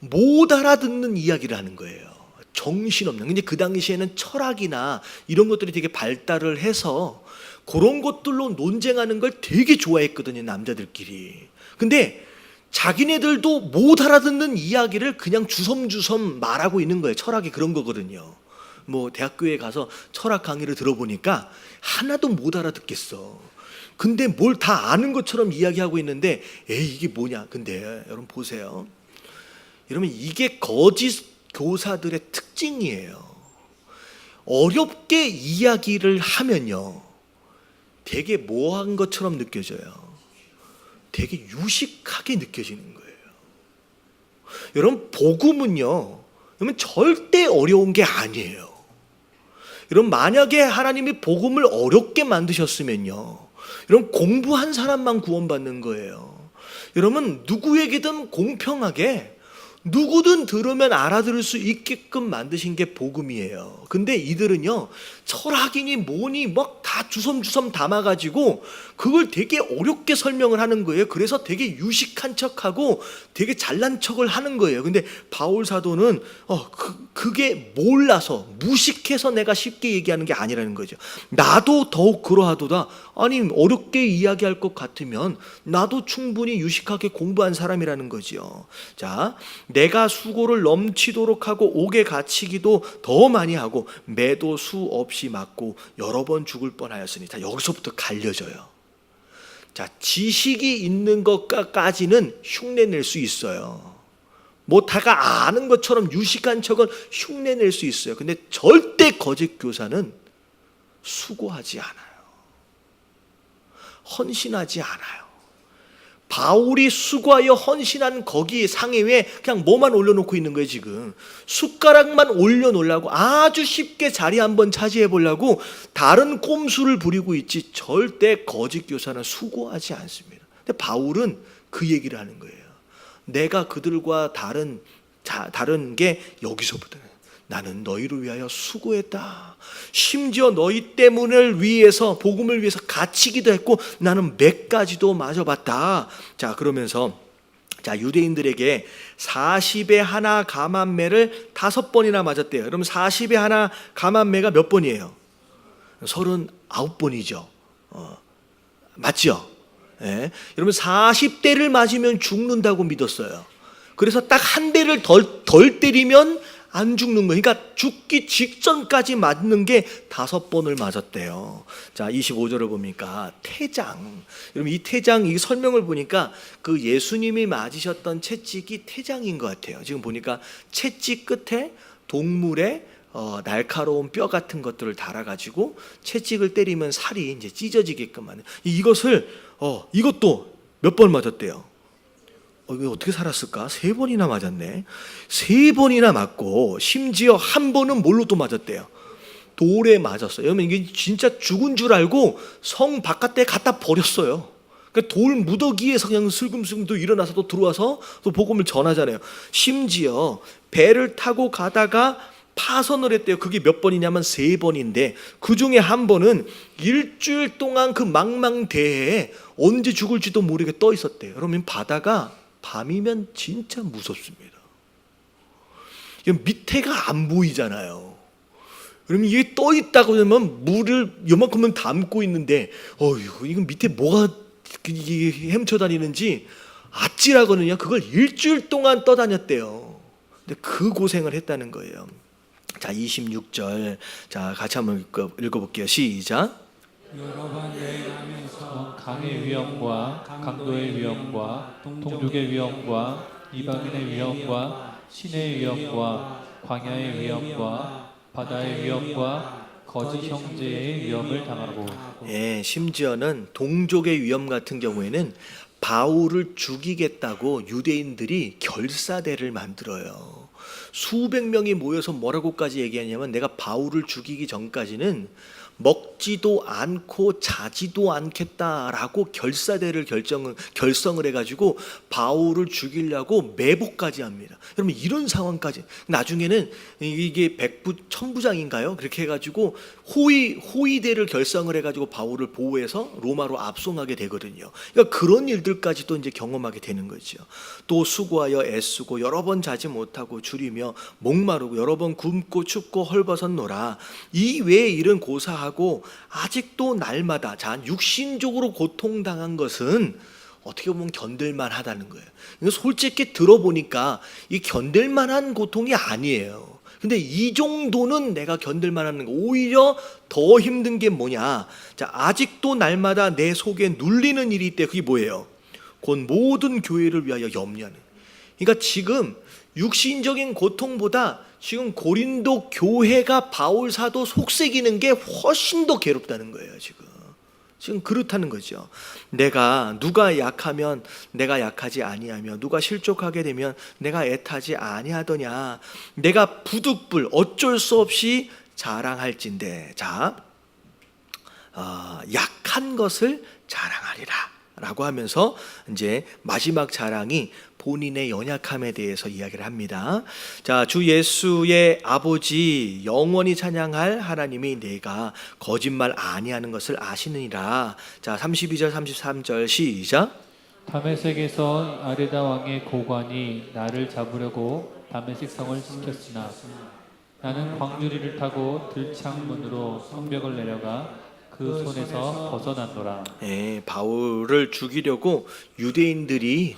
못 알아듣는 이야기를 하는 거예요. 정신없는. 근데 그 당시에는 철학이나 이런 것들이 되게 발달을 해서 그런 것들로 논쟁하는 걸 되게 좋아했거든요, 남자들끼리. 근데 자기네들도 못 알아듣는 이야기를 그냥 주섬주섬 말하고 있는 거예요. 철학이 그런 거거든요. 뭐 대학교에 가서 철학 강의를 들어보니까 하나도 못 알아듣겠어. 근데 뭘 다 아는 것처럼 이야기하고 있는데 에이 이게 뭐냐. 근데 여러분 보세요. 여러분, 이게 거짓 교사들의 특징이에요. 어렵게 이야기를 하면요 되게 모호한 것처럼 느껴져요. 되게 유식하게 느껴지는 거예요. 여러분, 복음은요 여러분 절대 어려운 게 아니에요. 여러분, 만약에 하나님이 복음을 어렵게 만드셨으면요 여러분 공부한 사람만 구원받는 거예요. 여러분, 누구에게든 공평하게 누구든 들으면 알아들을 수 있게끔 만드신 게 복음이에요. 근데 이들은요 철학이니 뭐니 막 다 주섬주섬 담아가지고 그걸 되게 어렵게 설명을 하는 거예요. 그래서 되게 유식한 척하고 되게 잘난 척을 하는 거예요. 근데 바울 사도는 그게 몰라서 무식해서 내가 쉽게 얘기하는 게 아니라는 거죠. 나도 더욱 그러하도다. 아니, 어렵게 이야기할 것 같으면 나도 충분히 유식하게 공부한 사람이라는 거지요. 자, 내가 수고를 넘치도록 하고 옥에 갇히기도 더 많이 하고 매도 수 없이 맞고 여러 번 죽을 뻔하였으니. 자, 여기서부터 갈려져요. 자, 지식이 있는 것까지는 흉내낼 수 있어요. 뭐 다가 아는 것처럼 유식한 척은 흉내낼 수 있어요. 근데 절대 거짓 교사는 수고하지 않아요. 헌신하지 않아요. 바울이 수고하여 헌신한 거기 상에 위에 그냥 뭐만 올려놓고 있는 거예요. 지금 숟가락만 올려놓으려고, 아주 쉽게 자리 한번 차지해 보려고 다른 꼼수를 부리고 있지, 절대 거짓 교사는 수고하지 않습니다. 근데 바울은 그 얘기를 하는 거예요. 내가 그들과 다른 게 여기서부터는 나는 너희를 위하여 수고했다. 심지어 너희 때문을 위해서, 복음을 위해서 갇히기도 했고 나는 맥까지도 맞아봤다. 자, 그러면서 자, 유대인들에게 40에 하나 감한매를 5번이나 맞았대요. 그럼 40에 하나 감한매가 몇 번이에요? 39번이죠. 맞죠? 예. 여러분 40대를 맞으면 죽는다고 믿었어요. 그래서 딱 한 대를 덜 때리면 안 죽는 거예요. 그러니까 죽기 직전까지 맞는 게 5번을 맞았대요. 자, 25절을 보니까 태장. 여러분 이 태장, 이 설명을 보니까 그 예수님이 맞으셨던 채찍이 태장인 것 같아요. 지금 보니까 채찍 끝에 동물의 날카로운 뼈 같은 것들을 달아가지고 채찍을 때리면 살이 이제 찢어지게끔 하는, 이것을 이것도 몇 번 맞았대요. 이거 어떻게 살았을까? 3번이나 맞았네. 3번이나 맞고 심지어 한 번은 뭘로 또 맞았대요? 돌에 맞았어요. 여러분 이게 진짜 죽은 줄 알고 성 바깥에 갖다 버렸어요. 그러니까 돌 무더기에서 그냥 슬금슬금 또 일어나서 또 들어와서 또 복음을 전하잖아요. 심지어 배를 타고 가다가 파선을 했대요. 그게 몇 번이냐면 3번인데 그 중에 한 번은 일주일 동안 그 망망대해에 언제 죽을지도 모르게 떠 있었대요. 그러면 바다가 밤이면 진짜 무섭습니다. 밑에가 안 보이잖아요. 그러면 이게 떠 있다고 하면 물을 요만큼은 담고 있는데 이건 밑에 뭐가 헤엄쳐 다니는지 아찔하거든요. 그걸 일주일 동안 떠다녔대요. 근데 그 고생을 했다는 거예요. 자, 26절. 자, 같이 한번 읽어볼게요. 시작. 여러 번 여행하면서 강의 위험과 강도의 위험과 동족의 위험과 이방인의 위험과 신의 위험과 광야의 위험과 바다의 위험과 거짓 형제의 위험을 당하고, 예, 심지어는 동족의 위험 같은 경우에는 바울을 죽이겠다고 유대인들이 결사대를 만들어요. 수백 명이 모여서 뭐라고까지 얘기하냐면 내가 바울을 죽이기 전까지는 먹지도 않고 자지도 않겠다라고 결사대를 결성을 해가지고 바울을 죽이려고 매복까지 합니다. 여러분 이런 상황까지, 나중에는 이게 천부장인가요? 그렇게 해가지고 호위대를 결성을 해가지고 바울을 보호해서 로마로 압송하게 되거든요. 그러니까 그런 일들까지도 이제 경험하게 되는 거죠. 또 수고하여 애쓰고 여러 번 자지 못하고 줄이며 목마르고 여러 번 굶고 춥고 헐벗었노라. 이 외의 일은 고사하고 아직도 날마다, 자, 육신적으로 고통당한 것은 어떻게 보면 견딜만 하다는 거예요. 이거 솔직히 들어보니까 이 견딜만한 고통이 아니에요. 근데 이 정도는 내가 견딜만한 거. 오히려 더 힘든 게 뭐냐? 자, 아직도 날마다 내 속에 눌리는 일이 있대. 그게 뭐예요? 곧 모든 교회를 위하여 염려하는. 그러니까 지금 육신적인 고통보다 지금 고린도 교회가 바울 사도 속삭이는 게 훨씬 더 괴롭다는 거예요. 지금 그렇다는 거죠. 누가 약하면 내가 약하지 아니하며 누가 실족하게 되면 내가 애타지 아니하더냐. 내가 부득불 어쩔 수 없이 자랑할진대. 자, 약한 것을 자랑하리라 라고 하면서 이제 마지막 자랑이 본인의 연약함에 대해서 이야기를 합니다. 자, 주 예수의 아버지 영원히 찬양할 하나님이 내가 거짓말 아니하는 것을 아시느니라. 자, 32절 33절 시작. 다메섹에서 아레다 왕의 고관이 나를 잡으려고 다메섹 성을 지켰으나 나는 광주리를 타고 들창문으로 성벽을 내려가 그 손에서 벗어났노라. 예, 바울을 죽이려고 유대인들이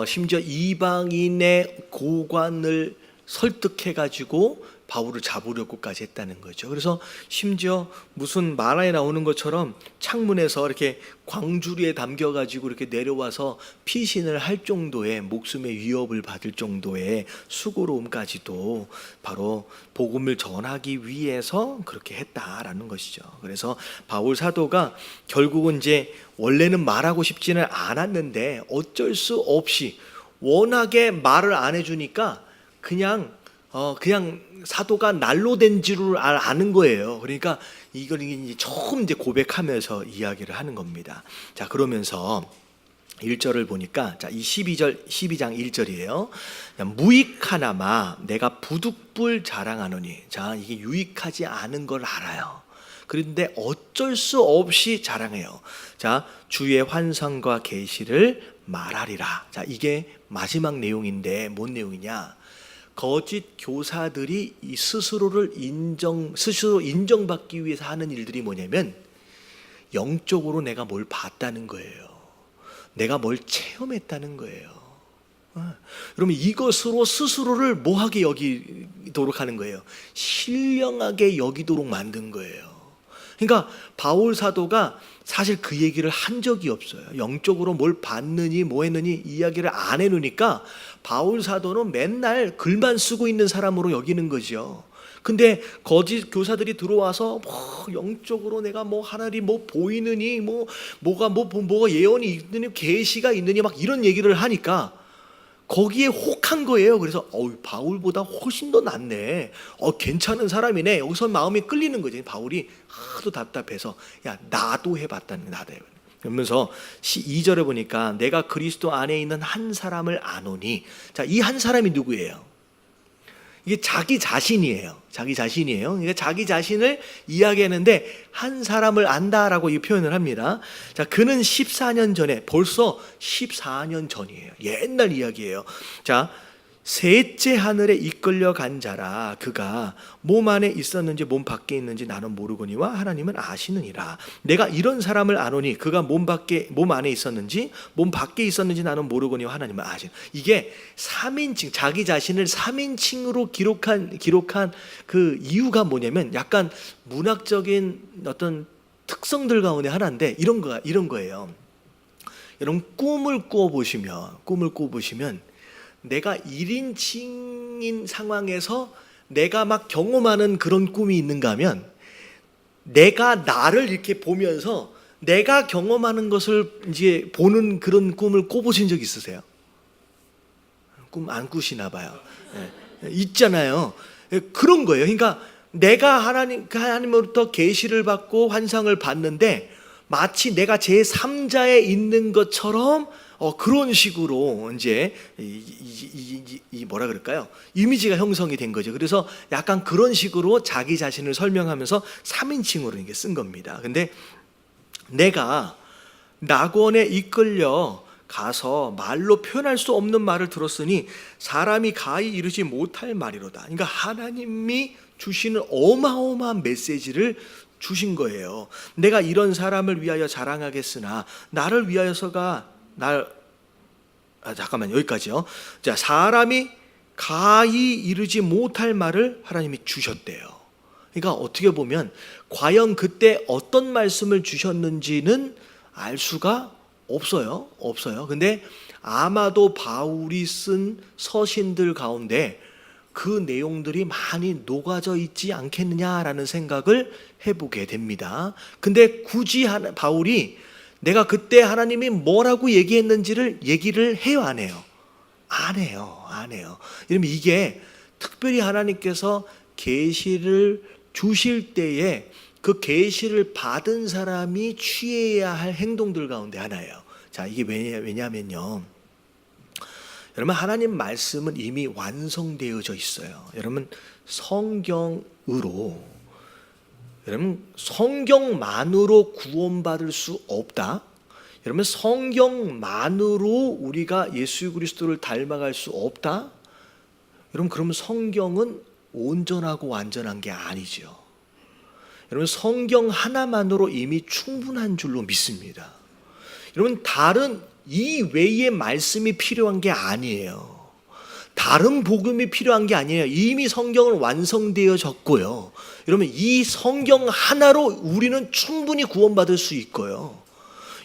심지어 이방인의 고관을 설득해가지고 바울을 잡으려고까지 했다는 거죠. 그래서 심지어 무슨 만화에 나오는 것처럼 창문에서 이렇게 광주리에 담겨가지고 이렇게 내려와서 피신을 할 정도의 목숨의 위협을 받을 정도의 수고로움까지도 바로 복음을 전하기 위해서 그렇게 했다라는 것이죠. 그래서 바울 사도가 결국은 이제 원래는 말하고 싶지는 않았는데 어쩔 수 없이 워낙에 말을 안 해주니까 그냥 사도가 난로 된 줄을 아는 거예요. 그러니까 이걸 이제 처음 이제 고백하면서 이야기를 하는 겁니다. 자, 그러면서 1절을 보니까 자, 이 12장 1절이에요. 무익하나마 내가 부득불 자랑하노니. 자, 이게 유익하지 않은 걸 알아요. 그런데 어쩔 수 없이 자랑해요. 자, 주의 환상과 계시를 말하리라. 자, 이게 마지막 내용인데 뭔 내용이냐? 거짓 교사들이 이 스스로 인정받기 위해서 하는 일들이 뭐냐면 영적으로 내가 뭘 봤다는 거예요. 내가 뭘 체험했다는 거예요. 그러면 이것으로 스스로를 뭐하게 여기도록 하는 거예요? 신령하게 여기도록 만든 거예요. 그러니까 바울 사도가 사실 그 얘기를 한 적이 없어요. 영적으로 뭘 봤느니 뭐 했느니 이야기를 안 해놓으니까 바울 사도는 맨날 글만 쓰고 있는 사람으로 여기는 거죠. 근데 거짓 교사들이 들어와서 뭐 영적으로 내가 뭐 하나님 뭐 보이느니 뭐가 예언이 있느니 계시가 있느니 막 이런 얘기를 하니까 거기에 혹한 거예요. 그래서 바울보다 훨씬 더 낫네. 괜찮은 사람이네. 여기서 마음이 끌리는 거지. 바울이 하도 답답해서 야 나도 해봤다는 거야. 나도 해봤다. 그러면서 2절에 보니까 내가 그리스도 안에 있는 한 사람을 아노니. 자, 이 한 사람이 누구예요? 이게 자기 자신이에요. 자기 자신이에요. 그러니까 자기 자신을 이야기하는데 한 사람을 안다라고 이 표현을 합니다. 자, 그는 14년 전에, 벌써 14년 전이에요. 옛날 이야기예요. 자, 셋째 하늘에 이끌려 간 자라. 그가 몸 안에 있었는지 몸 밖에 있는지 나는 모르거니와 하나님은 아시느니라. 내가 이런 사람을 아노니 그가 몸 안에 있었는지 몸 밖에 있었는지 나는 모르거니와 하나님은 아시는. 이게 3인칭, 자기 자신을 3인칭으로 기록한 그 이유가 뭐냐면 약간 문학적인 어떤 특성들 가운데 하나인데 이런 거예요. 여러분 꿈을 꾸어보시면 내가 1인칭인 상황에서 내가 막 경험하는 그런 꿈이 있는가 하면 내가 나를 이렇게 보면서 내가 경험하는 것을 이제 보는 그런 꿈을 꿔보신 적 있으세요? 꿈 안 꾸시나 봐요. 있잖아요. 그런 거예요. 그러니까 내가 하나님으로부터 계시를 받고 환상을 봤는데 마치 내가 제3자에 있는 것처럼 그런 식으로 이제 뭐라 그럴까요? 이미지가 형성이 된 거죠. 그래서 약간 그런 식으로 자기 자신을 설명하면서 3인칭으로 이렇게 쓴 겁니다. 근데 내가 낙원에 이끌려 가서 말로 표현할 수 없는 말을 들었으니 사람이 가히 이르지 못할 말이로다. 그러니까 하나님이 주시는 어마어마한 메시지를 주신 거예요. 내가 이런 사람을 위하여 자랑하겠으나 나를 위하여서가 잠깐만 여기까지요. 자, 사람이 가히 이르지 못할 말을 하나님이 주셨대요. 그러니까 어떻게 보면 과연 그때 어떤 말씀을 주셨는지는 알 수가 없어요. 근데 아마도 바울이 쓴 서신들 가운데 그 내용들이 많이 녹아져 있지 않겠느냐라는 생각을 해보게 됩니다. 근데 굳이 바울이 내가 그때 하나님이 뭐라고 얘기했는지를 얘기를 해요, 안 해요? 안 해요. 이러면 이게 특별히 하나님께서 계시를 주실 때에 그 계시를 받은 사람이 취해야 할 행동들 가운데 하나예요. 자, 이게 왜냐면요. 여러분 하나님 말씀은 이미 완성되어져 있어요. 여러분 성경만으로 구원받을 수 없다. 여러분 성경만으로 우리가 예수 그리스도를 닮아갈 수 없다. 여러분 그러면 성경은 온전하고 완전한 게 아니죠. 여러분 성경 하나만으로 이미 충분한 줄로 믿습니다. 여러분 다른 이 외의 말씀이 필요한 게 아니에요. 다른 복음이 필요한 게 아니에요. 이미 성경은 완성되어졌고요. 여러분 이 성경 하나로 우리는 충분히 구원받을 수 있고요.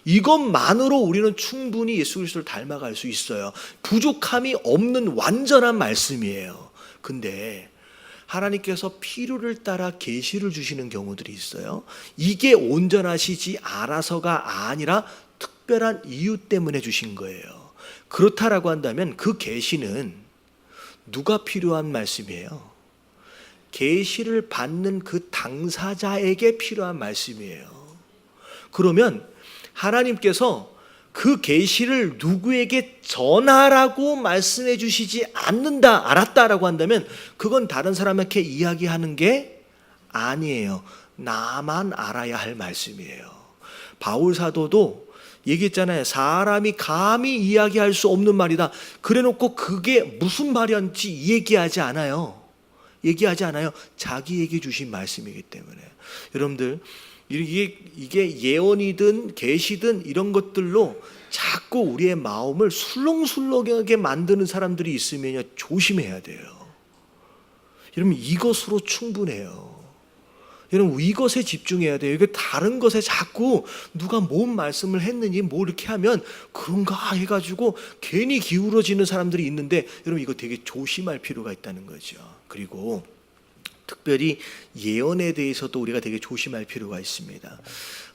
이것만으로 우리는 충분히 예수 그리스도를 닮아갈 수 있어요. 부족함이 없는 완전한 말씀이에요. 근데 하나님께서 필요를 따라 계시를 주시는 경우들이 있어요. 이게 온전하시지 않아서가 아니라 특별한 이유 때문에 주신 거예요. 그렇다라고 한다면 그 계시는 누가 필요한 말씀이에요? 계시를 받는 그 당사자에게 필요한 말씀이에요. 그러면 하나님께서 그 계시를 누구에게 전하라고 말씀해 주시지 않는다, 알았다라고 한다면 그건 다른 사람에게 이야기하는 게 아니에요. 나만 알아야 할 말씀이에요. 바울 사도도 얘기했잖아요. 사람이 감히 이야기할 수 없는 말이다. 그래놓고 그게 무슨 말이었는지 얘기하지 않아요. 자기에게 주신 말씀이기 때문에. 여러분들, 이게 예언이든 계시든 이런 것들로 자꾸 우리의 마음을 술렁술렁하게 만드는 사람들이 있으면 조심해야 돼요. 여러분, 이것으로 충분해요. 여러분, 이것에 집중해야 돼요. 이게 다른 것에 자꾸 누가 뭔 말씀을 했느니 뭐 이렇게 하면 그런가 해가지고 괜히 기울어지는 사람들이 있는데, 여러분 이거 되게 조심할 필요가 있다는 거죠. 그리고 특별히 예언에 대해서도 우리가 되게 조심할 필요가 있습니다.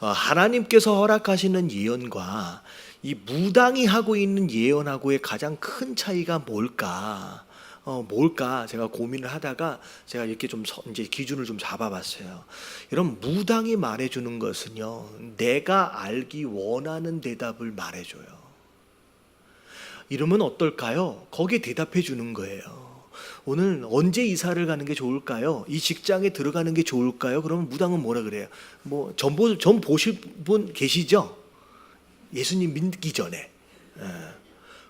하나님께서 허락하시는 예언과 이 무당이 하고 있는 예언하고의 가장 큰 차이가 뭘까? 제가 고민을 하다가 제가 이렇게 좀 이제 기준을 좀 잡아봤어요. 여러분, 무당이 말해주는 것은요, 내가 알기 원하는 대답을 말해줘요. 이러면 어떨까요? 거기에 대답해 주는 거예요. 오늘 언제 이사를 가는 게 좋을까요? 이 직장에 들어가는 게 좋을까요? 그러면 무당은 뭐라 그래요? 뭐 전 보실 분 계시죠? 예수님 믿기 전에.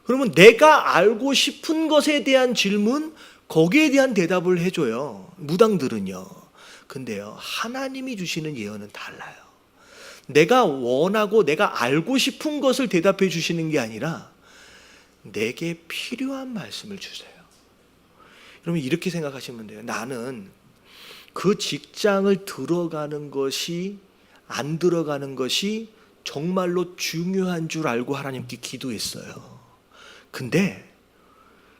그러면 내가 알고 싶은 것에 대한 질문, 거기에 대한 대답을 해줘요. 무당들은요. 근데요, 하나님이 주시는 예언은 달라요. 내가 원하고 내가 알고 싶은 것을 대답해 주시는 게 아니라 내게 필요한 말씀을 주세요. 여러분, 이렇게 생각하시면 돼요. 나는 그 직장을 들어가는 것이, 안 들어가는 것이 정말로 중요한 줄 알고 하나님께 기도했어요. 근데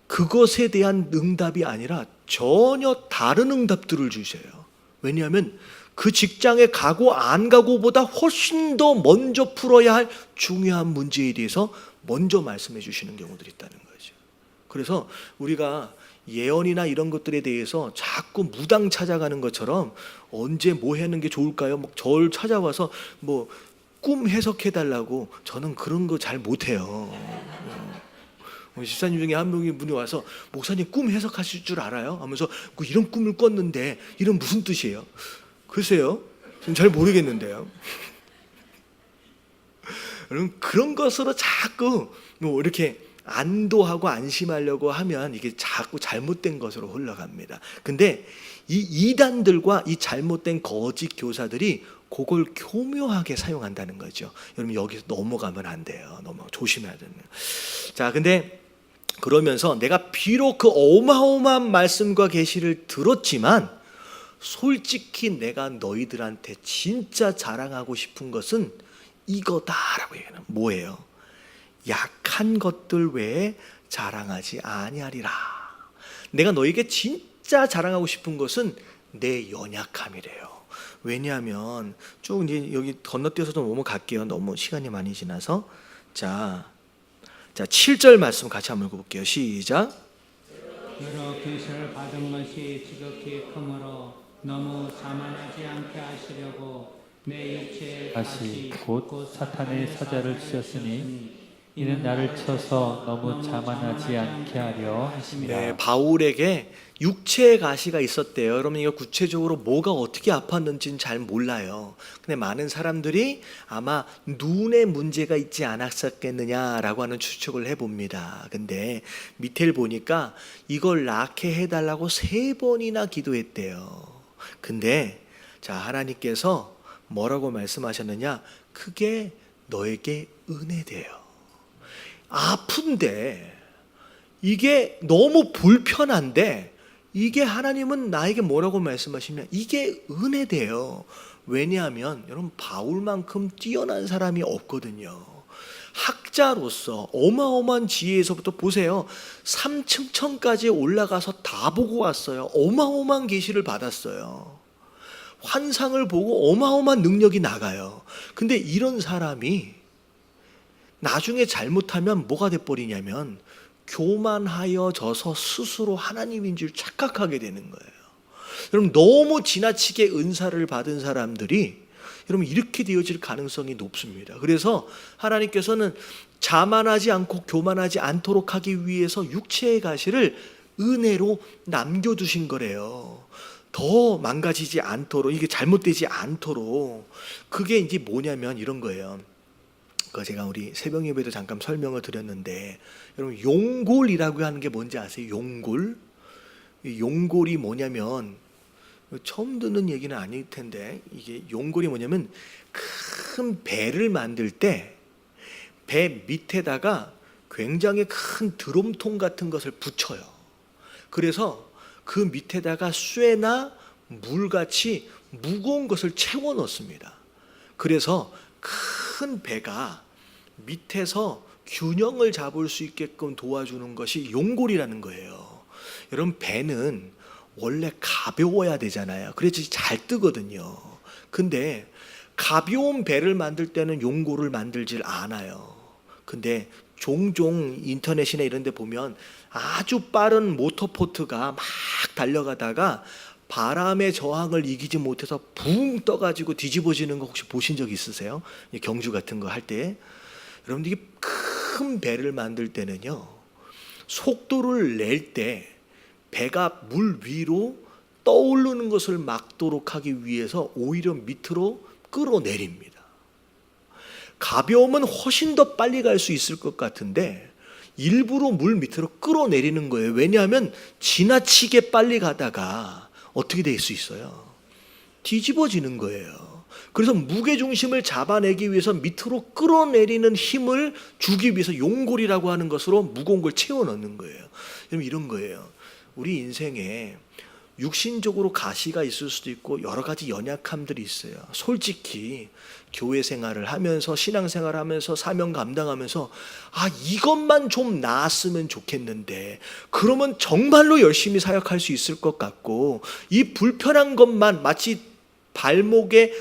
그것에 대한 응답이 아니라 전혀 다른 응답들을 주세요. 왜냐하면 그 직장에 가고 안 가고보다 훨씬 더 먼저 풀어야 할 중요한 문제에 대해서 먼저 말씀해 주시는 경우들이 있다는 거죠. 그래서 우리가 예언이나 이런 것들에 대해서 자꾸 무당 찾아가는 것처럼 언제 뭐 하는 게 좋을까요? 막 저를 찾아와서 뭐 꿈 해석해 달라고, 저는 그런 거 잘 못해요. 집사님 중에 한 분이 와서, 목사님 꿈 해석하실 줄 알아요? 하면서 이런 꿈을 꿨는데 이런 무슨 뜻이에요? 글쎄요, 좀 잘 모르겠는데요. 여러분, 그런 것으로 자꾸 뭐 이렇게 안도하고 안심하려고 하면 이게 자꾸 잘못된 것으로 흘러갑니다. 근데 이 이단들과 이 잘못된 거짓 교사들이 그걸 교묘하게 사용한다는 거죠. 여러분, 여기서 넘어가면 안 돼요. 조심해야 되는 거예요. 자, 근데 그러면서 내가 비록 그 어마어마한 말씀과 계시를 들었지만 솔직히 내가 너희들한테 진짜 자랑하고 싶은 것은 이거다라고 얘기하는, 뭐예요? 약한 것들 외에 자랑하지 아니하리라. 내가 너에게 진짜 자랑하고 싶은 것은 내 연약함이래요. 왜냐하면 쭉 이제 여기 건너뛰어서 좀 넘어갈게요. 너무 시간이 많이 지나서. 자 7절 말씀 같이 한번 읽어볼게요. 시작. 여러 계시를 받은 것이 지극히 크므로 너무 자만하지 않게 하시려고 내 육체의 다시 곧 사탄의 사자를 치셨으니 이는 나를 쳐서 너무 자만하지 않게 하려 하심이라. 네, 바울에게 육체의 가시가 있었대요. 여러분, 이거 구체적으로 뭐가 어떻게 아팠는지는 잘 몰라요. 근데 많은 사람들이 아마 눈에 문제가 있지 않았었겠느냐라고 하는 추측을 해봅니다. 근데 밑에를 보니까 이걸 낫게 해달라고 3번이나 기도했대요. 근데 자, 하나님께서 뭐라고 말씀하셨느냐? 그게 너에게 은혜돼요. 아픈데, 이게 너무 불편한데, 이게 하나님은 나에게 뭐라고 말씀하시면 이게 은혜돼요. 왜냐하면 여러분, 바울만큼 뛰어난 사람이 없거든요. 학자로서 어마어마한 지혜에서부터 보세요. 3층천까지 올라가서 다 보고 왔어요. 어마어마한 계시를 받았어요. 환상을 보고 어마어마한 능력이 나가요. 근데 이런 사람이 나중에 잘못하면 뭐가 돼버리냐면 교만하여져서 스스로 하나님인 줄 착각하게 되는 거예요. 여러분, 너무 지나치게 은사를 받은 사람들이 여러분 이렇게 되어질 가능성이 높습니다. 그래서 하나님께서는 자만하지 않고 교만하지 않도록 하기 위해서 육체의 가시를 은혜로 남겨두신 거래요. 더 망가지지 않도록, 이게 잘못되지 않도록. 그게 이제 뭐냐면 이런 거예요. 그 제가 우리 새벽 예배도 잠깐 설명을 드렸는데, 여러분 용골이라고 하는 게 뭔지 아세요? 용골? 이 용골이 뭐냐면, 처음 듣는 얘기는 아닐 텐데, 이게 용골이 뭐냐면 큰 배를 만들 때 배 밑에다가 굉장히 큰 드럼통 같은 것을 붙여요. 그래서 그 밑에다가 쇠나 물같이 무거운 것을 채워 넣습니다. 그래서 큰 배가 밑에서 균형을 잡을 수 있게끔 도와주는 것이 용골이라는 거예요. 여러분 배는 원래 가벼워야 되잖아요. 그래야지 잘 뜨거든요. 근데 가벼운 배를 만들 때는 용골을 만들질 않아요. 근데 종종 인터넷이나 이런 데 보면 아주 빠른 모터보트가 막 달려가다가 바람의 저항을 이기지 못해서 붕 떠가지고 뒤집어지는 거 혹시 보신 적 있으세요? 경주 같은 거 할 때. 여러분들 이게 큰 배를 만들 때는요, 속도를 낼 때 배가 물 위로 떠오르는 것을 막도록 하기 위해서 오히려 밑으로 끌어내립니다. 가벼우면 훨씬 더 빨리 갈 수 있을 것 같은데 일부러 물 밑으로 끌어내리는 거예요. 왜냐하면 지나치게 빨리 가다가 어떻게 될 수 있어요? 뒤집어지는 거예요. 그래서 무게중심을 잡아내기 위해서 밑으로 끌어내리는 힘을 주기 위해서 용골이라고 하는 것으로 무거운 걸 채워 넣는 거예요. 여러분 이런 거예요. 우리 인생에 육신적으로 가시가 있을 수도 있고 여러 가지 연약함들이 있어요. 솔직히 교회 생활을 하면서 신앙생활을 하면서 사명 감당하면서 이것만 좀 나았으면 좋겠는데, 그러면 정말로 열심히 사역할 수 있을 것 같고, 이 불편한 것만 마치 발목에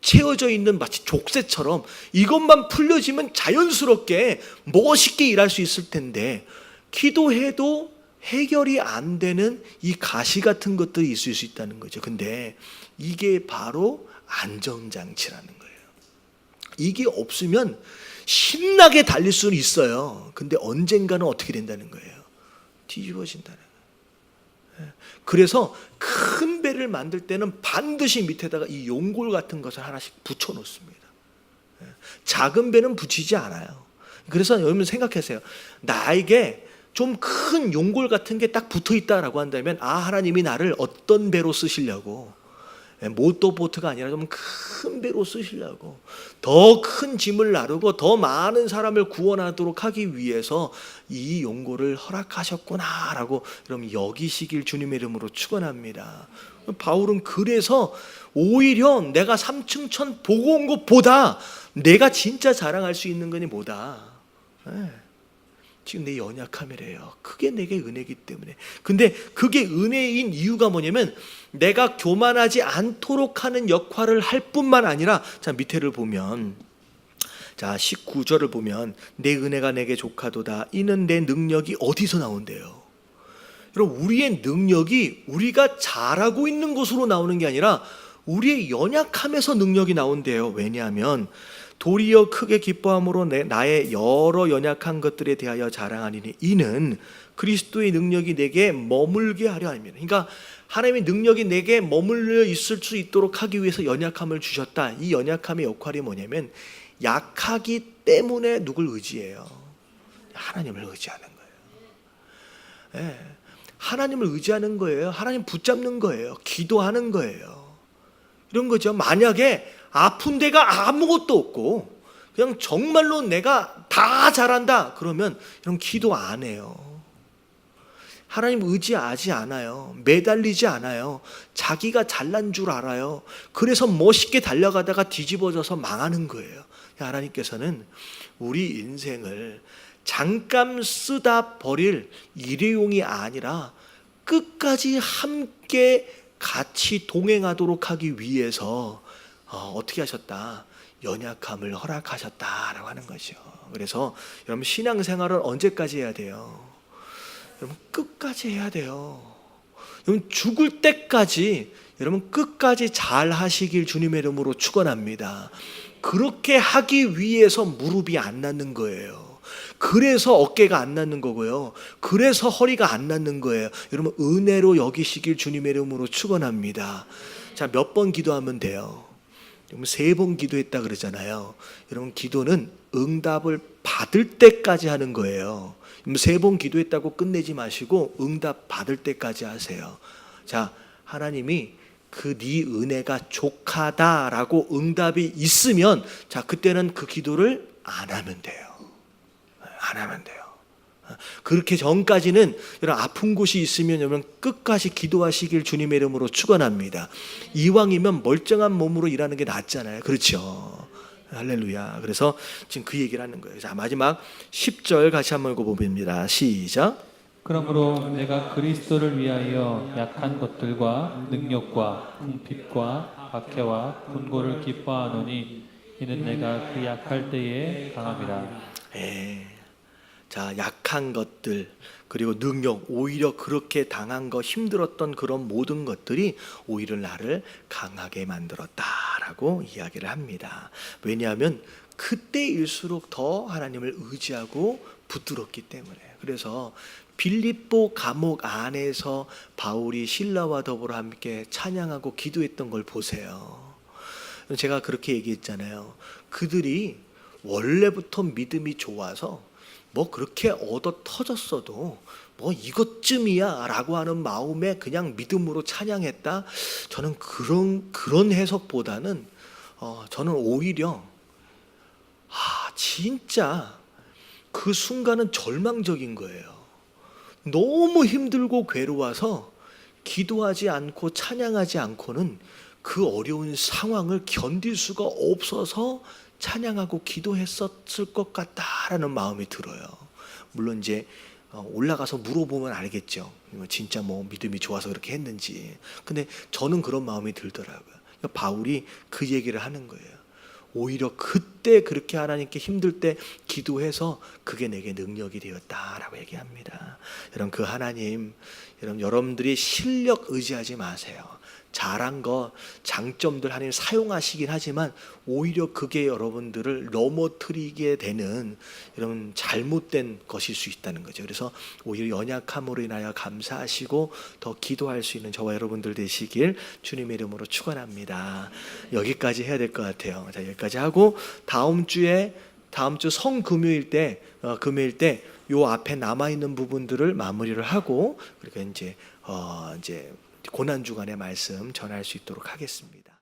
채워져 있는 마치 족쇄처럼 이것만 풀려지면 자연스럽게 멋있게 일할 수 있을 텐데, 기도해도 해결이 안 되는 이 가시 같은 것들이 있을 수 있다는 거죠. 근데 이게 바로 안전장치라는 거예요. 이게 없으면 신나게 달릴 수는 있어요. 근데 언젠가는 어떻게 된다는 거예요? 뒤집어진다는 거예요. 그래서 큰 배를 만들 때는 반드시 밑에다가 이 용골 같은 것을 하나씩 붙여 놓습니다. 작은 배는 붙이지 않아요. 그래서 여러분 생각하세요. 나에게 좀 큰 용골 같은 게 딱 붙어 있다라고 한다면, 하나님이 나를 어떤 배로 쓰시려고, 모터보트가 아니라 좀 큰 배로 쓰시려고, 더 큰 짐을 나르고 더 많은 사람을 구원하도록 하기 위해서 이 용골을 허락하셨구나라고 여러분 여기시길 주님의 이름으로 축원합니다. 바울은 그래서 오히려 내가 삼층천 보고 온 것보다 내가 진짜 자랑할 수 있는 것이 뭐다? 지금 내 연약함이래요. 그게 내게 은혜이기 때문에. 근데 그게 은혜인 이유가 뭐냐면 내가 교만하지 않도록 하는 역할을 할 뿐만 아니라, 자 밑에를 보면, 자 19절을 보면, 내 은혜가 내게 족하도다. 이는 내 능력이 어디서 나온대요? 여러분 우리의 능력이 우리가 잘하고 있는 것으로 나오는 게 아니라 우리의 연약함에서 능력이 나온대요. 왜냐하면 도리어 크게 기뻐함으로 나의 여러 연약한 것들에 대하여 자랑하리니 이는 그리스도의 능력이 내게 머물게 하려 함이라. 그러니까 하나님의 능력이 내게 머물러 있을 수 있도록 하기 위해서 연약함을 주셨다. 이 연약함의 역할이 뭐냐면 약하기 때문에 누굴 의지해요? 하나님을 의지하는 거예요. 네. 하나님을 의지하는 거예요. 하나님 붙잡는 거예요. 기도하는 거예요. 이런 거죠. 만약에 아픈 데가 아무것도 없고 그냥 정말로 내가 다 잘한다 그러면 이런 기도 안 해요. 하나님 의지하지 않아요. 매달리지 않아요. 자기가 잘난 줄 알아요. 그래서 멋있게 달려가다가 뒤집어져서 망하는 거예요. 하나님께서는 우리 인생을 잠깐 쓰다 버릴 일회용이 아니라 끝까지 함께 같이 동행하도록 하기 위해서 어떻게 하셨다? 연약함을 허락하셨다라고 하는 것이요. 그래서 여러분 신앙생활을 언제까지 해야 돼요? 여러분 끝까지 해야 돼요. 여러분 죽을 때까지 여러분 끝까지 잘 하시길 주님의 이름으로 축원합니다. 그렇게 하기 위해서 무릎이 안 낫는 거예요. 그래서 어깨가 안 낫는 거고요. 그래서 허리가 안 낫는 거예요. 여러분 은혜로 여기시길 주님의 이름으로 축원합니다. 자, 몇 번 기도하면 돼요? 3번 기도했다 그러잖아요. 여러분 기도는 응답을 받을 때까지 하는 거예요. 3번 기도했다고 끝내지 마시고 응답 받을 때까지 하세요. 자, 하나님이 그 네 은혜가 족하다라고 응답이 있으면 자, 그때는 그 기도를 안 하면 돼요. 안 하면 돼요. 그렇게 전까지는 여러분 아픈 곳이 있으면 여러분 끝까지 기도하시길 주님의 이름으로 축원합니다. 이왕이면 멀쩡한 몸으로 일하는 게 낫잖아요. 그렇죠? 할렐루야. 그래서 지금 그 얘기를 하는 거예요. 자, 마지막 10절 같이 한번 읽어봅니다. 시작. 그러므로 내가 그리스도를 위하여 약한 것들과 능력과 궁핍과 박해와 분고를 기뻐하노니 이는 내가 그 약할 때에 강함이라. 자, 약한 것들 그리고 능력, 오히려 그렇게 당한 거 힘들었던 그런 모든 것들이 오히려 나를 강하게 만들었다라고 이야기를 합니다. 왜냐하면 그때일수록 더 하나님을 의지하고 붙들었기 때문에. 그래서 빌립보 감옥 안에서 바울이 실라와 더불어 함께 찬양하고 기도했던 걸 보세요. 제가 그렇게 얘기했잖아요. 그들이 원래부터 믿음이 좋아서 뭐 그렇게 얻어 터졌어도 뭐 이것쯤이야 라고 하는 마음에 그냥 믿음으로 찬양했다. 저는 그런 해석보다는 저는 오히려 진짜 그 순간은 절망적인 거예요. 너무 힘들고 괴로워서 기도하지 않고 찬양하지 않고는 그 어려운 상황을 견딜 수가 없어서 찬양하고 기도했었을 것 같다라는 마음이 들어요. 물론 이제 올라가서 물어보면 알겠죠. 진짜 뭐 믿음이 좋아서 그렇게 했는지. 근데 저는 그런 마음이 들더라고요. 바울이 그 얘기를 하는 거예요. 오히려 그때 그렇게 하나님께 힘들 때 기도해서 그게 내게 능력이 되었다라고 얘기합니다. 여러분 그 하나님, 여러분들이 실력 의지하지 마세요. 잘한 거, 장점들 하나님 사용하시긴 하지만 오히려 그게 여러분들을 넘어뜨리게 되는 이런 잘못된 것일 수 있다는 거죠. 그래서 오히려 연약함으로 인하여 감사하시고 더 기도할 수 있는 저와 여러분들 되시길 주님의 이름으로 축원합니다. 여기까지 해야 될 것 같아요. 자, 여기까지 하고 다음 주 성금요일 때 요 앞에 남아 있는 부분들을 마무리를 하고 그러니까 이제 고난 주간의 말씀 전할 수 있도록 하겠습니다.